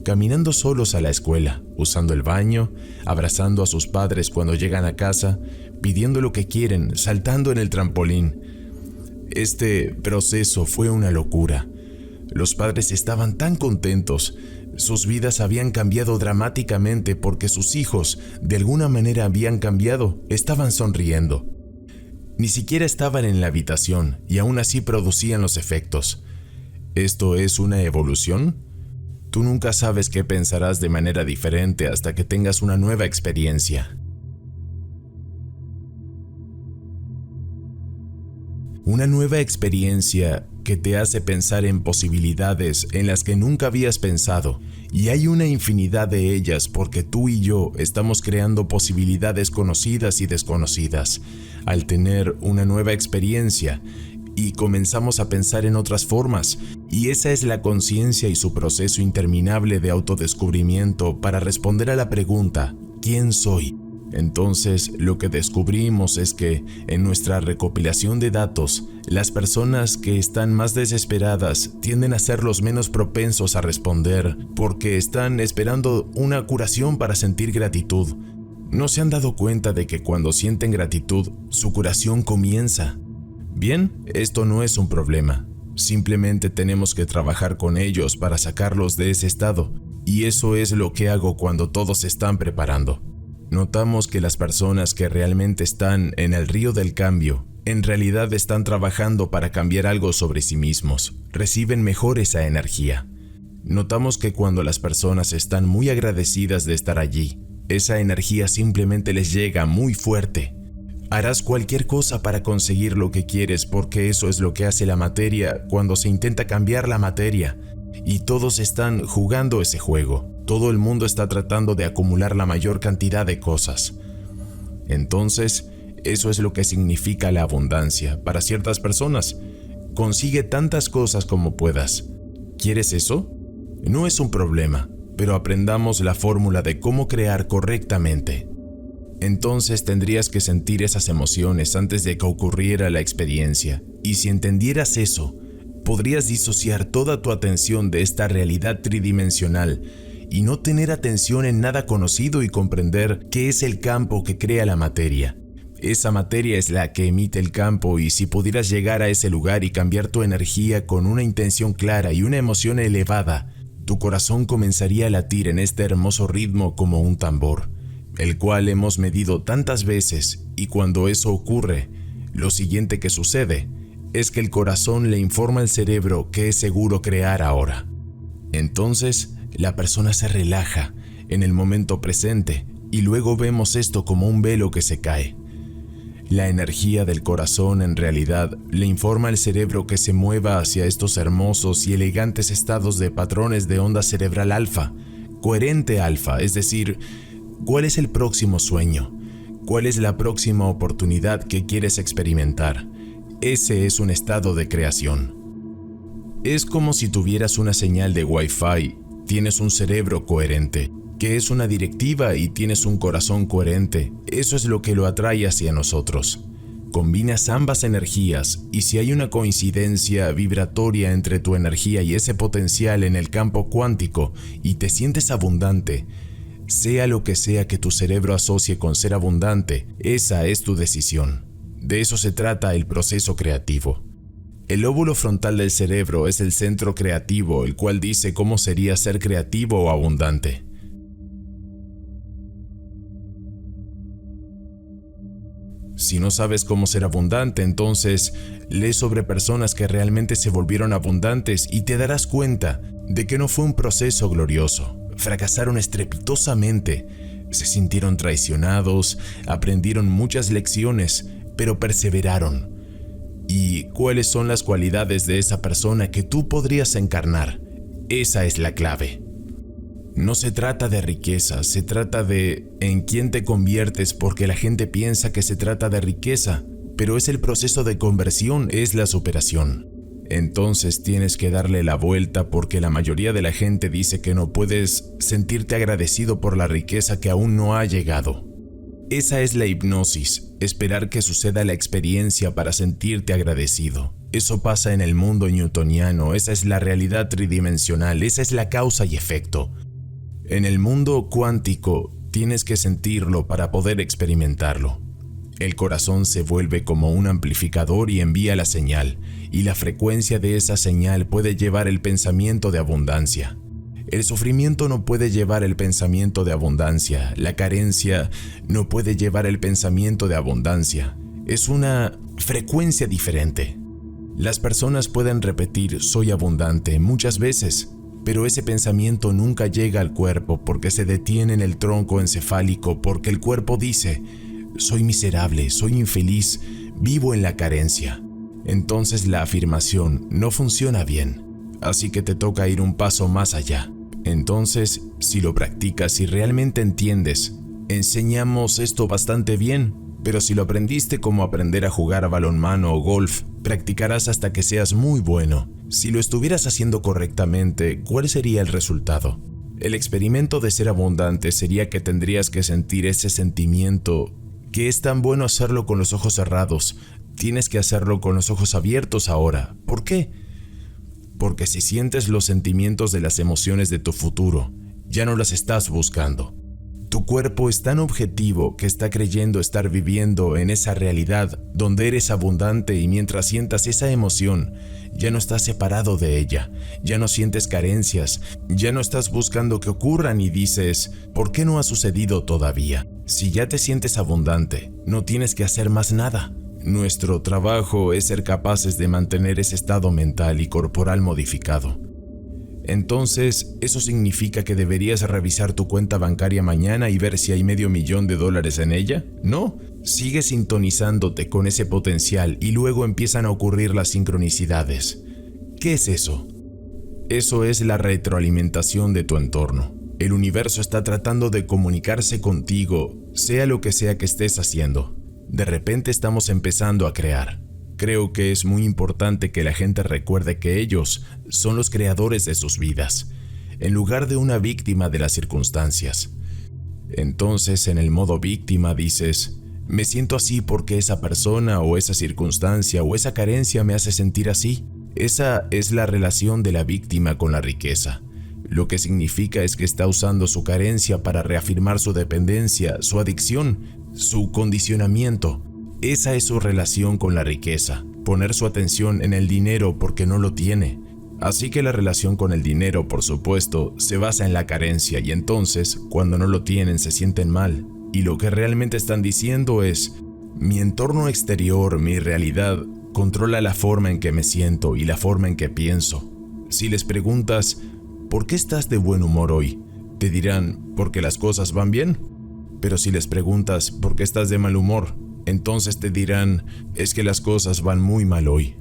caminando solos a la escuela, usando el baño, abrazando a sus padres cuando llegan a casa, pidiendo lo que quieren, saltando en el trampolín. Este proceso fue una locura. Los padres estaban tan contentos, sus vidas habían cambiado dramáticamente porque sus hijos de alguna manera habían cambiado, estaban sonriendo. Ni siquiera estaban en la habitación y aún así producían los efectos. ¿Esto es una evolución? Tú nunca sabes qué pensarás de manera diferente hasta que tengas una nueva experiencia. Una nueva experiencia que te hace pensar en posibilidades en las que nunca habías pensado, y hay una infinidad de ellas porque tú y yo estamos creando posibilidades conocidas y desconocidas al tener una nueva experiencia y comenzamos a pensar en otras formas, y esa es la conciencia y su proceso interminable de autodescubrimiento para responder a la pregunta ¿quién soy? Entonces, lo que descubrimos es que, en nuestra recopilación de datos, las personas que están más desesperadas tienden a ser los menos propensos a responder porque están esperando una curación para sentir gratitud. ¿No se han dado cuenta de que cuando sienten gratitud, su curación comienza? Bien, esto no es un problema. Simplemente tenemos que trabajar con ellos para sacarlos de ese estado, y eso es lo que hago cuando todos se están preparando. Notamos que las personas que realmente están en el río del cambio en realidad están trabajando para cambiar algo sobre sí mismos, reciben mejor esa energía. Notamos que cuando las personas están muy agradecidas de estar allí, esa energía simplemente les llega muy fuerte. Harás cualquier cosa para conseguir lo que quieres porque eso es lo que hace la materia cuando se intenta cambiar la materia. Y todos están jugando ese juego. Todo el mundo está tratando de acumular la mayor cantidad de cosas. Entonces, eso es lo que significa la abundancia para ciertas personas. Consigue tantas cosas como puedas. ¿Quieres eso? No es un problema, pero aprendamos la fórmula de cómo crear correctamente. Entonces tendrías que sentir esas emociones antes de que ocurriera la experiencia. Y si entendieras eso, podrías disociar toda tu atención de esta realidad tridimensional y no tener atención en nada conocido y comprender qué es el campo que crea la materia. Esa materia es la que emite el campo y si pudieras llegar a ese lugar y cambiar tu energía con una intención clara y una emoción elevada, tu corazón comenzaría a latir en este hermoso ritmo como un tambor, el cual hemos medido tantas veces, y cuando eso ocurre, lo siguiente que sucede es que el corazón le informa al cerebro que es seguro crear ahora. Entonces, la persona se relaja en el momento presente y luego vemos esto como un velo que se cae. La energía del corazón en realidad le informa al cerebro que se mueva hacia estos hermosos y elegantes estados de patrones de onda cerebral alfa, coherente alfa, es decir, ¿cuál es el próximo sueño? ¿Cuál es la próxima oportunidad que quieres experimentar? Ese es un estado de creación. Es como si tuvieras una señal de Wi-Fi, tienes un cerebro coherente, que es una directiva y tienes un corazón coherente. Eso es lo que lo atrae hacia nosotros. Combinas ambas energías y si hay una coincidencia vibratoria entre tu energía y ese potencial en el campo cuántico y te sientes abundante, sea lo que sea que tu cerebro asocie con ser abundante, esa es tu decisión. De eso se trata el proceso creativo. El lóbulo frontal del cerebro es el centro creativo, el cual dice cómo sería ser creativo o abundante. Si no sabes cómo ser abundante, entonces lee sobre personas que realmente se volvieron abundantes y te darás cuenta de que no fue un proceso glorioso. Fracasaron estrepitosamente, se sintieron traicionados, aprendieron muchas lecciones, pero perseveraron. ¿Y cuáles son las cualidades de esa persona que tú podrías encarnar? Esa es la clave. No se trata de riqueza, se trata de en quién te conviertes porque la gente piensa que se trata de riqueza, pero es el proceso de conversión, es la superación. Entonces tienes que darle la vuelta porque la mayoría de la gente dice que no puedes sentirte agradecido por la riqueza que aún no ha llegado. Esa es la hipnosis, esperar que suceda la experiencia para sentirte agradecido. Eso pasa en el mundo newtoniano, esa es la realidad tridimensional, esa es la causa y efecto. En el mundo cuántico tienes que sentirlo para poder experimentarlo. El corazón se vuelve como un amplificador y envía la señal, y la frecuencia de esa señal puede llevar el pensamiento de abundancia. El sufrimiento no puede llevar el pensamiento de abundancia, la carencia no puede llevar el pensamiento de abundancia. Es una frecuencia diferente. Las personas pueden repetir "soy abundante" muchas veces, pero ese pensamiento nunca llega al cuerpo porque se detiene en el tronco encefálico porque el cuerpo dice "soy miserable, soy infeliz, vivo en la carencia". Entonces la afirmación no funciona bien, así que te toca ir un paso más allá. Entonces, si lo practicas y realmente entiendes, enseñamos esto bastante bien, pero si lo aprendiste como aprender a jugar a balonmano o golf, practicarás hasta que seas muy bueno. Si lo estuvieras haciendo correctamente, ¿cuál sería el resultado? El experimento de ser abundante sería que tendrías que sentir ese sentimiento, que es tan bueno hacerlo con los ojos cerrados. Tienes que hacerlo con los ojos abiertos ahora. ¿Por qué? Porque si sientes los sentimientos de las emociones de tu futuro, ya no las estás buscando. Tu cuerpo es tan objetivo que está creyendo estar viviendo en esa realidad donde eres abundante y mientras sientas esa emoción, ya no estás separado de ella, ya no sientes carencias, ya no estás buscando que ocurran y dices, ¿por qué no ha sucedido todavía? Si ya te sientes abundante, no tienes que hacer más nada. Nuestro trabajo es ser capaces de mantener ese estado mental y corporal modificado. Entonces, ¿eso significa que deberías revisar tu cuenta bancaria mañana y ver si hay $500,000 en ella? No, sigue sintonizándote con ese potencial y luego empiezan a ocurrir las sincronicidades. ¿Qué es eso? Eso es la retroalimentación de tu entorno. El universo está tratando de comunicarse contigo, sea lo que sea que estés haciendo. De repente estamos empezando a crear. Creo que es muy importante que la gente recuerde que ellos son los creadores de sus vidas, en lugar de una víctima de las circunstancias. Entonces, en el modo víctima dices, me siento así porque esa persona o esa circunstancia o esa carencia me hace sentir así. Esa es la relación de la víctima con la riqueza. Lo que significa es que está usando su carencia para reafirmar su dependencia, su adicción, su condicionamiento. Esa es su relación con la riqueza, poner su atención en el dinero porque no lo tiene. Así que la relación con el dinero, por supuesto, se basa en la carencia y entonces, cuando no lo tienen, se sienten mal. Y lo que realmente están diciendo es, mi entorno exterior, mi realidad, controla la forma en que me siento y la forma en que pienso. Si les preguntas, ¿por qué estás de buen humor hoy?, te dirán, porque las cosas van bien. Pero si les preguntas, ¿por qué estás de mal humor?, entonces te dirán, es que las cosas van muy mal hoy.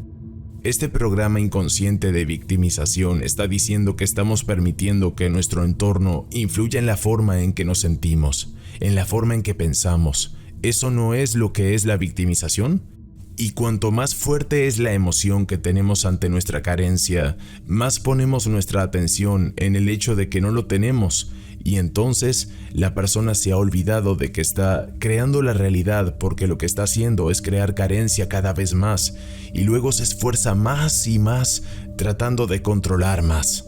Este programa inconsciente de victimización está diciendo que estamos permitiendo que nuestro entorno influya en la forma en que nos sentimos, en la forma en que pensamos. ¿Eso no es lo que es la victimización? Y cuanto más fuerte es la emoción que tenemos ante nuestra carencia, más ponemos nuestra atención en el hecho de que no lo tenemos, y entonces la persona se ha olvidado de que está creando la realidad porque lo que está haciendo es crear carencia cada vez más, y luego se esfuerza más y más tratando de controlar más.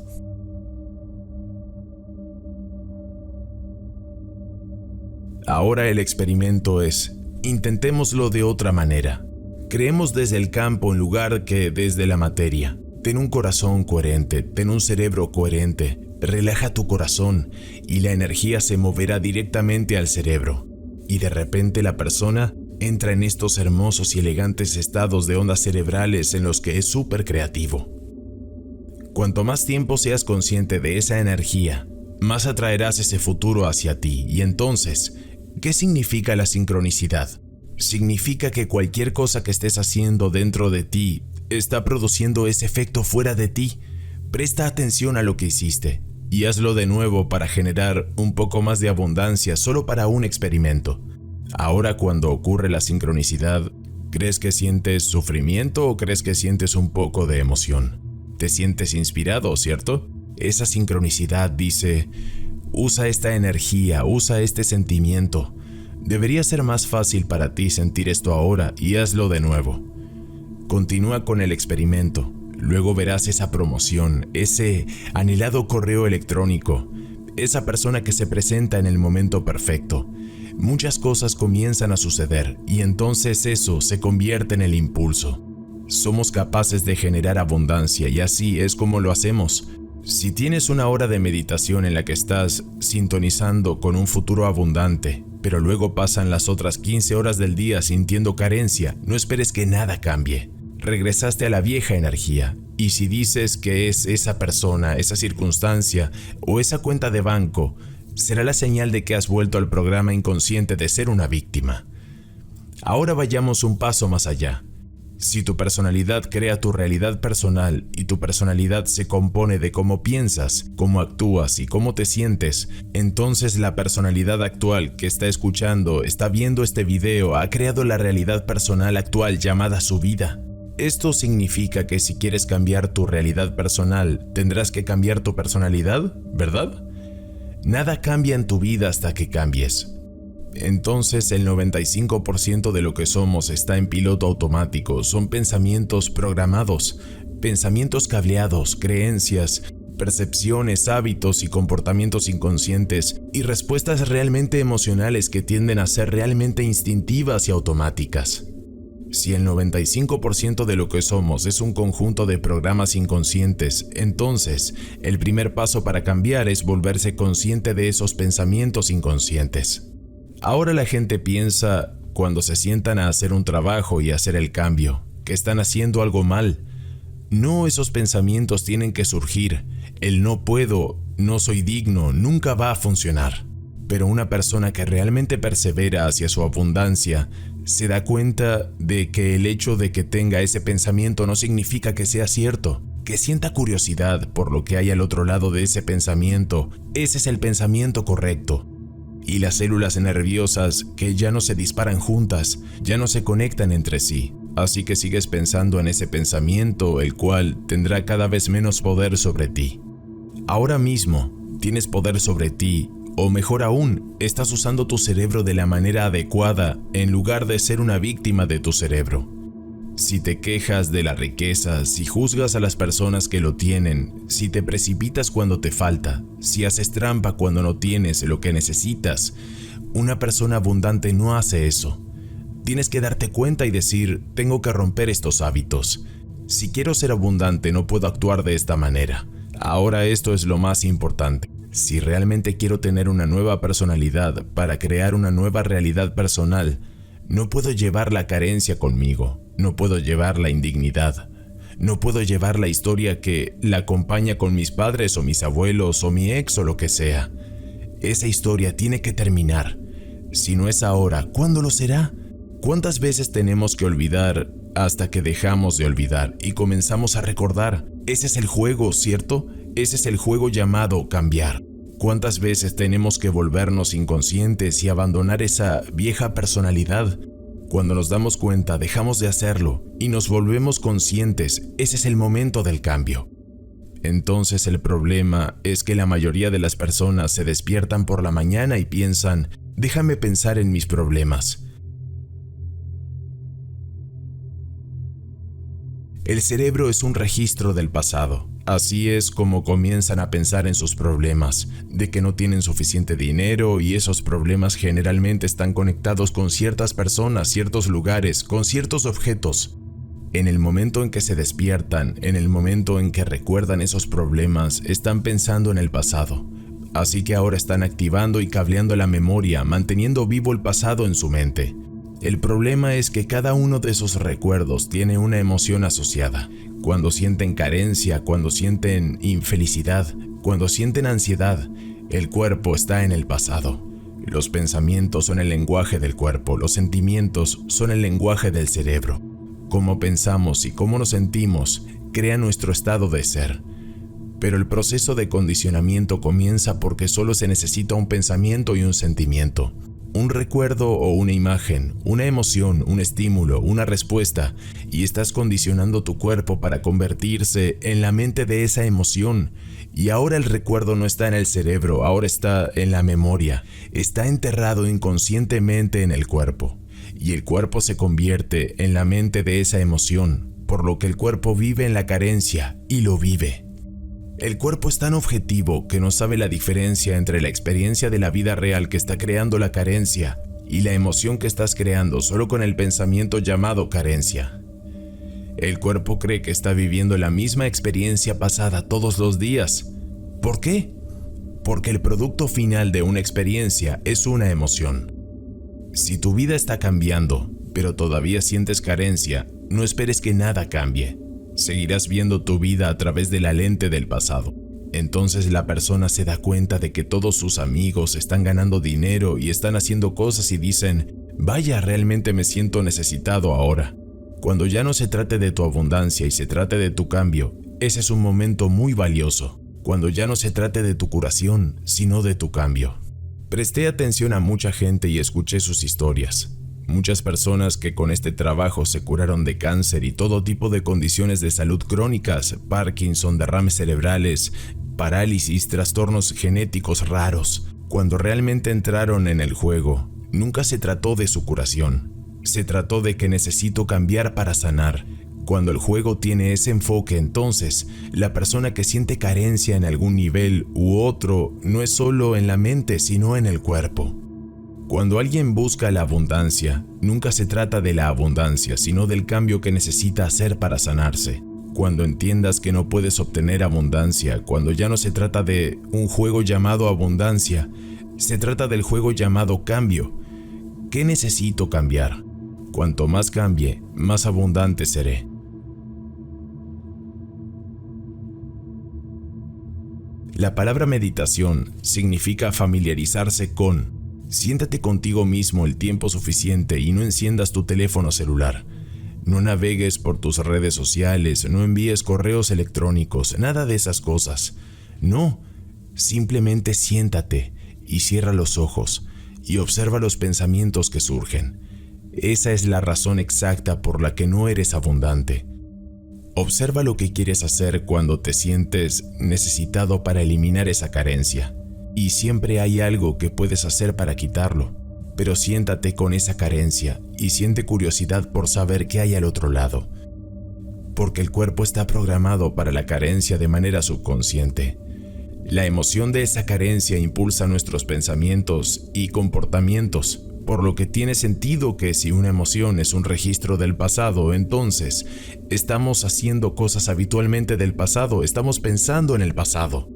Ahora el experimento es, intentémoslo de otra manera. Creemos desde el campo en lugar que desde la materia. Ten un corazón coherente, ten un cerebro coherente, relaja tu corazón y la energía se moverá directamente al cerebro. Y de repente la persona entra en estos hermosos y elegantes estados de ondas cerebrales en los que es súper creativo. Cuanto más tiempo seas consciente de esa energía, más atraerás ese futuro hacia ti. Y entonces, ¿qué significa la sincronicidad? Significa que cualquier cosa que estés haciendo dentro de ti está produciendo ese efecto fuera de ti. Presta atención a lo que hiciste y hazlo de nuevo para generar un poco más de abundancia solo para un experimento. Ahora, cuando ocurre la sincronicidad, ¿crees que sientes sufrimiento o crees que sientes un poco de emoción? Te sientes inspirado, ¿cierto? Esa sincronicidad dice, usa esta energía, usa este sentimiento. Debería ser más fácil para ti sentir esto ahora y hazlo de nuevo. Continúa con el experimento, luego verás esa promoción, ese anhelado correo electrónico, esa persona que se presenta en el momento perfecto. Muchas cosas comienzan a suceder y entonces eso se convierte en el impulso. Somos capaces de generar abundancia y así es como lo hacemos. Si tienes una hora de meditación en la que estás sintonizando con un futuro abundante, pero luego pasan las otras 15 horas del día sintiendo carencia, no esperes que nada cambie. Regresaste a la vieja energía. Y si dices que es esa persona, esa circunstancia o esa cuenta de banco, será la señal de que has vuelto al programa inconsciente de ser una víctima. Ahora vayamos un paso más allá. Si tu personalidad crea tu realidad personal y tu personalidad se compone de cómo piensas, cómo actúas y cómo te sientes, entonces la personalidad actual que está escuchando, está viendo este video, ha creado la realidad personal actual llamada su vida. Esto significa que si quieres cambiar tu realidad personal, tendrás que cambiar tu personalidad, ¿verdad? Nada cambia en tu vida hasta que cambies. Entonces el 95% de lo que somos está en piloto automático, son pensamientos programados, pensamientos cableados, creencias, percepciones, hábitos y comportamientos inconscientes y respuestas realmente emocionales que tienden a ser realmente instintivas y automáticas. Si el 95% de lo que somos es un conjunto de programas inconscientes, entonces el primer paso para cambiar es volverse consciente de esos pensamientos inconscientes. Ahora la gente piensa, cuando se sientan a hacer un trabajo y hacer el cambio, que están haciendo algo mal. No, esos pensamientos tienen que surgir. El no puedo, no soy digno, nunca va a funcionar. Pero una persona que realmente persevera hacia su abundancia se da cuenta de que el hecho de que tenga ese pensamiento no significa que sea cierto. Que sienta curiosidad por lo que hay al otro lado de ese pensamiento, ese es el pensamiento correcto. Y las células nerviosas que ya no se disparan juntas, ya no se conectan entre sí. Así que sigues pensando en ese pensamiento, el cual tendrá cada vez menos poder sobre ti. Ahora mismo tienes poder sobre ti, o mejor aún, estás usando tu cerebro de la manera adecuada en lugar de ser una víctima de tu cerebro. Si te quejas de la riqueza, si juzgas a las personas que lo tienen, si te precipitas cuando te falta, si haces trampa cuando no tienes lo que necesitas, una persona abundante no hace eso. Tienes que darte cuenta y decir, tengo que romper estos hábitos. Si quiero ser abundante, no puedo actuar de esta manera. Ahora esto es lo más importante. Si realmente quiero tener una nueva personalidad para crear una nueva realidad personal, no puedo llevar la carencia conmigo, no puedo llevar la indignidad, no puedo llevar la historia que la acompaña con mis padres o mis abuelos o mi ex o lo que sea. Esa historia tiene que terminar. Si no es ahora, ¿cuándo lo será? ¿Cuántas veces tenemos que olvidar hasta que dejamos de olvidar y comenzamos a recordar? Ese es el juego, ¿cierto? Ese es el juego llamado cambiar. ¿Cuántas veces tenemos que volvernos inconscientes y abandonar esa vieja personalidad? Cuando nos damos cuenta, dejamos de hacerlo y nos volvemos conscientes. Ese es el momento del cambio. Entonces el problema es que la mayoría de las personas se despiertan por la mañana y piensan, déjame pensar en mis problemas. El cerebro es un registro del pasado. Así es como comienzan a pensar en sus problemas, de que no tienen suficiente dinero y esos problemas generalmente están conectados con ciertas personas, ciertos lugares, con ciertos objetos. En el momento en que se despiertan, en el momento en que recuerdan esos problemas, están pensando en el pasado. Así que ahora están activando y cableando la memoria, manteniendo vivo el pasado en su mente. El problema es que cada uno de esos recuerdos tiene una emoción asociada. Cuando sienten carencia, cuando sienten infelicidad, cuando sienten ansiedad, el cuerpo está en el pasado. Los pensamientos son el lenguaje del cuerpo, los sentimientos son el lenguaje del cerebro. Cómo pensamos y cómo nos sentimos crea nuestro estado de ser. Pero el proceso de condicionamiento comienza porque solo se necesita un pensamiento y un sentimiento. Un recuerdo o una imagen, una emoción, un estímulo, una respuesta, y estás condicionando tu cuerpo para convertirse en la mente de esa emoción. Y ahora el recuerdo no está en el cerebro, ahora está en la memoria, está enterrado inconscientemente en el cuerpo. Y el cuerpo se convierte en la mente de esa emoción, por lo que el cuerpo vive en la carencia y lo vive. El cuerpo es tan objetivo que no sabe la diferencia entre la experiencia de la vida real que está creando la carencia y la emoción que estás creando solo con el pensamiento llamado carencia. El cuerpo cree que está viviendo la misma experiencia pasada todos los días. ¿Por qué? Porque el producto final de una experiencia es una emoción. Si tu vida está cambiando, pero todavía sientes carencia, no esperes que nada cambie. Seguirás viendo tu vida a través de la lente del pasado. Entonces la persona se da cuenta de que todos sus amigos están ganando dinero y están haciendo cosas y dicen, vaya, realmente me siento necesitado ahora. Cuando ya no se trate de tu abundancia y se trate de tu cambio, ese es un momento muy valioso. Cuando ya no se trate de tu curación, sino de tu cambio. Presté atención a mucha gente y escuché sus historias. Muchas personas que con este trabajo se curaron de cáncer y todo tipo de condiciones de salud crónicas, Parkinson, derrames cerebrales, parálisis, trastornos genéticos raros. Cuando realmente entraron en el juego, nunca se trató de su curación. Se trató de que necesito cambiar para sanar. Cuando el juego tiene ese enfoque, entonces, la persona que siente carencia en algún nivel u otro no es solo en la mente, sino en el cuerpo. Cuando alguien busca la abundancia, nunca se trata de la abundancia, sino del cambio que necesita hacer para sanarse. Cuando entiendas que no puedes obtener abundancia, cuando ya no se trata de un juego llamado abundancia, se trata del juego llamado cambio. ¿Qué necesito cambiar? Cuanto más cambie, más abundante seré. La palabra meditación significa familiarizarse con. Siéntate contigo mismo el tiempo suficiente y no enciendas tu teléfono celular. No navegues por tus redes sociales, no envíes correos electrónicos, nada de esas cosas. No, simplemente siéntate y cierra los ojos y observa los pensamientos que surgen. Esa es la razón exacta por la que no eres abundante. Observa lo que quieres hacer cuando te sientes necesitado para eliminar esa carencia. Y siempre hay algo que puedes hacer para quitarlo. Pero siéntate con esa carencia y siente curiosidad por saber qué hay al otro lado. Porque el cuerpo está programado para la carencia de manera subconsciente. La emoción de esa carencia impulsa nuestros pensamientos y comportamientos, por lo que tiene sentido que si una emoción es un registro del pasado, entonces estamos haciendo cosas habitualmente del pasado, estamos pensando en el pasado.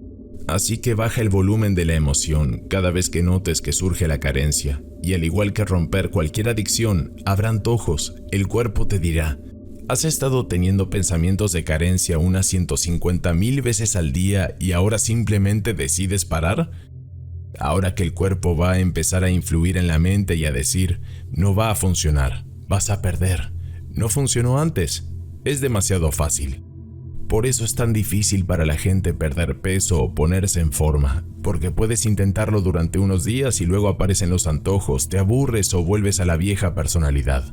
Así que baja el volumen de la emoción cada vez que notes que surge la carencia, y al igual que romper cualquier adicción, habrá antojos, el cuerpo te dirá: ¿has estado teniendo pensamientos de carencia unas 150,000 veces al día y ahora simplemente decides parar? Ahora que el cuerpo va a empezar a influir en la mente y a decir: no va a funcionar, vas a perder, no funcionó antes, es demasiado fácil. Por eso es tan difícil para la gente perder peso o ponerse en forma, porque puedes intentarlo durante unos días y luego aparecen los antojos, te aburres o vuelves a la vieja personalidad.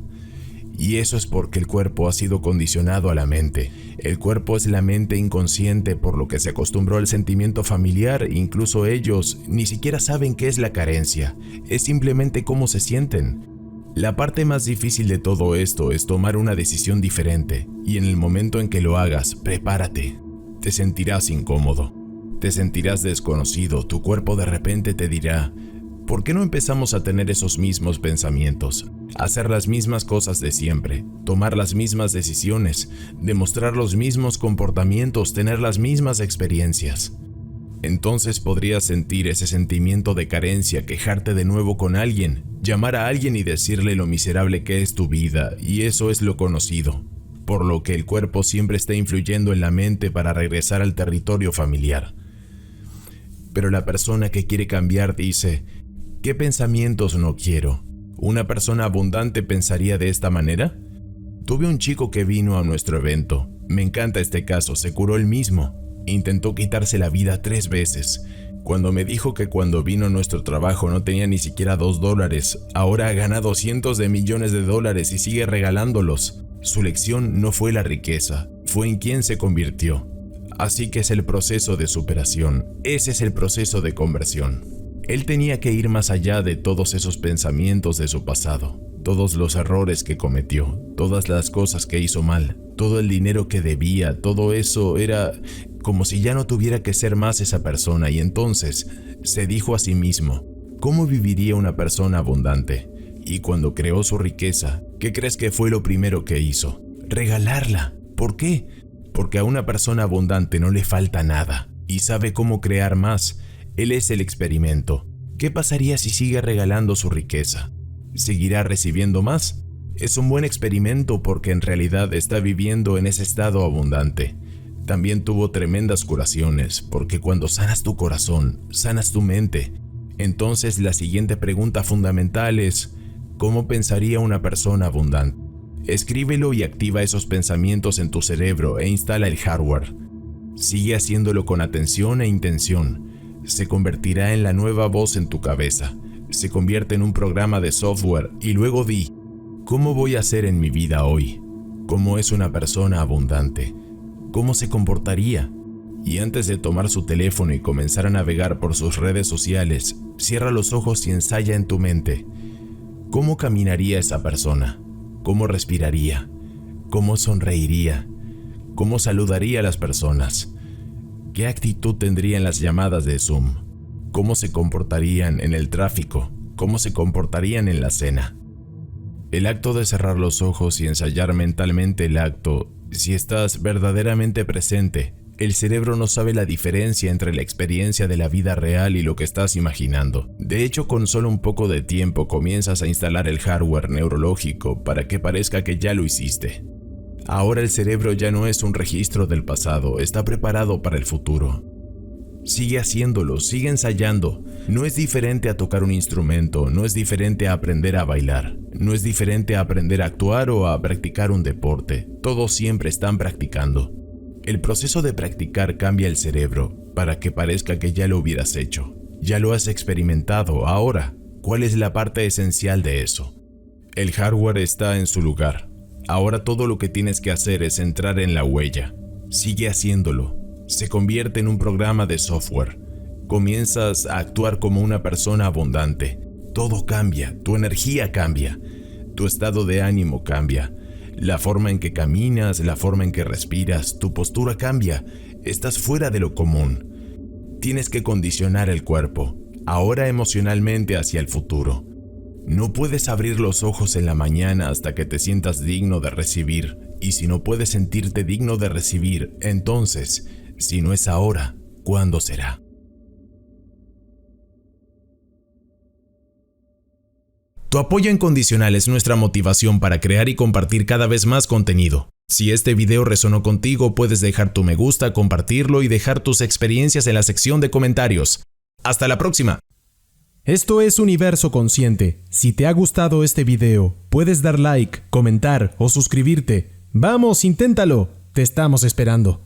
Y eso es porque el cuerpo ha sido condicionado a la mente. El cuerpo es la mente inconsciente, por lo que se acostumbró al sentimiento familiar. Incluso ellos ni siquiera saben qué es la carencia, es simplemente cómo se sienten. La parte más difícil de todo esto es tomar una decisión diferente, y en el momento en que lo hagas, prepárate. Te sentirás incómodo, te sentirás desconocido, tu cuerpo de repente te dirá: ¿por qué no empezamos a tener esos mismos pensamientos? Hacer las mismas cosas de siempre, tomar las mismas decisiones, demostrar los mismos comportamientos, tener las mismas experiencias. Entonces podrías sentir ese sentimiento de carencia, quejarte de nuevo con alguien, llamar a alguien y decirle lo miserable que es tu vida, y eso es lo conocido, por lo que el cuerpo siempre está influyendo en la mente para regresar al territorio familiar. Pero la persona que quiere cambiar dice: ¿qué pensamientos no quiero? ¿Una persona abundante pensaría de esta manera? Tuve un chico que vino a nuestro evento. Me encanta este caso, se curó él mismo. Intentó quitarse la vida 3 veces. Cuando me dijo que cuando vino a nuestro trabajo no tenía ni siquiera $2, ahora ha ganado cientos de millones de dólares y sigue regalándolos. Su lección no fue la riqueza, fue en quién se convirtió. Así que es el proceso de superación, ese es el proceso de conversión. Él tenía que ir más allá de todos esos pensamientos de su pasado, todos los errores que cometió, todas las cosas que hizo mal, todo el dinero que debía, todo eso era como si ya no tuviera que ser más esa persona, y entonces se dijo a sí mismo: ¿cómo viviría una persona abundante? Y cuando creó su riqueza, ¿qué crees que fue lo primero que hizo? Regalarla. ¿Por qué? Porque a una persona abundante no le falta nada y sabe cómo crear más. Él es el experimento. ¿Qué pasaría si sigue regalando su riqueza? ¿Seguirá recibiendo más? Es un buen experimento porque en realidad está viviendo en ese estado abundante. También tuvo tremendas curaciones, porque cuando sanas tu corazón, sanas tu mente. Entonces la siguiente pregunta fundamental es: ¿cómo pensaría una persona abundante? Escríbelo y activa esos pensamientos en tu cerebro e instala el hardware. Sigue haciéndolo con atención e intención. Se convertirá en la nueva voz en tu cabeza. Se convierte en un programa de software y luego di: ¿cómo voy a ser en mi vida hoy? ¿Cómo es una persona abundante? ¿Cómo se comportaría? Y antes de tomar su teléfono y comenzar a navegar por sus redes sociales, cierra los ojos y ensaya en tu mente: ¿cómo caminaría esa persona? ¿Cómo respiraría? ¿Cómo sonreiría? ¿Cómo saludaría a las personas? ¿Qué actitud tendría en las llamadas de Zoom? ¿Cómo se comportarían en el tráfico? ¿Cómo se comportarían en la cena? El acto de cerrar los ojos y ensayar mentalmente el acto, si estás verdaderamente presente, El cerebro no sabe la diferencia entre la experiencia de la vida real y lo que estás imaginando. De hecho, con solo un poco de tiempo comienzas a instalar el hardware neurológico para que parezca que ya lo hiciste. Ahora el cerebro ya no es un registro del pasado, está preparado para el futuro. Sigue haciéndolo, sigue ensayando. No es diferente a tocar un instrumento, no es diferente a aprender a bailar, no es diferente a aprender a actuar o a practicar un deporte. Todos siempre están practicando. El proceso de practicar cambia el cerebro para que parezca que ya lo hubieras hecho. Ya lo has experimentado. Ahora, ¿cuál es la parte esencial de eso? El hardware está en su lugar. Ahora todo lo que tienes que hacer es entrar en la huella. Sigue haciéndolo. Se convierte en un programa de software. Comienzas a actuar como una persona abundante. Todo cambia, tu energía cambia, tu estado de ánimo cambia. La forma en que caminas, la forma en que respiras, tu postura cambia. Estás fuera de lo común. Tienes que condicionar el cuerpo, ahora emocionalmente hacia el futuro. No puedes abrir los ojos en la mañana hasta que te sientas digno de recibir. Y si no puedes sentirte digno de recibir, entonces, si no es ahora, ¿cuándo será? Tu apoyo incondicional es nuestra motivación para crear y compartir cada vez más contenido. Si este video resonó contigo, puedes dejar tu me gusta, compartirlo y dejar tus experiencias en la sección de comentarios. ¡Hasta la próxima! Esto es Universo Consciente. Si te ha gustado este video, puedes dar like, comentar o suscribirte. ¡Vamos, inténtalo! Te estamos esperando.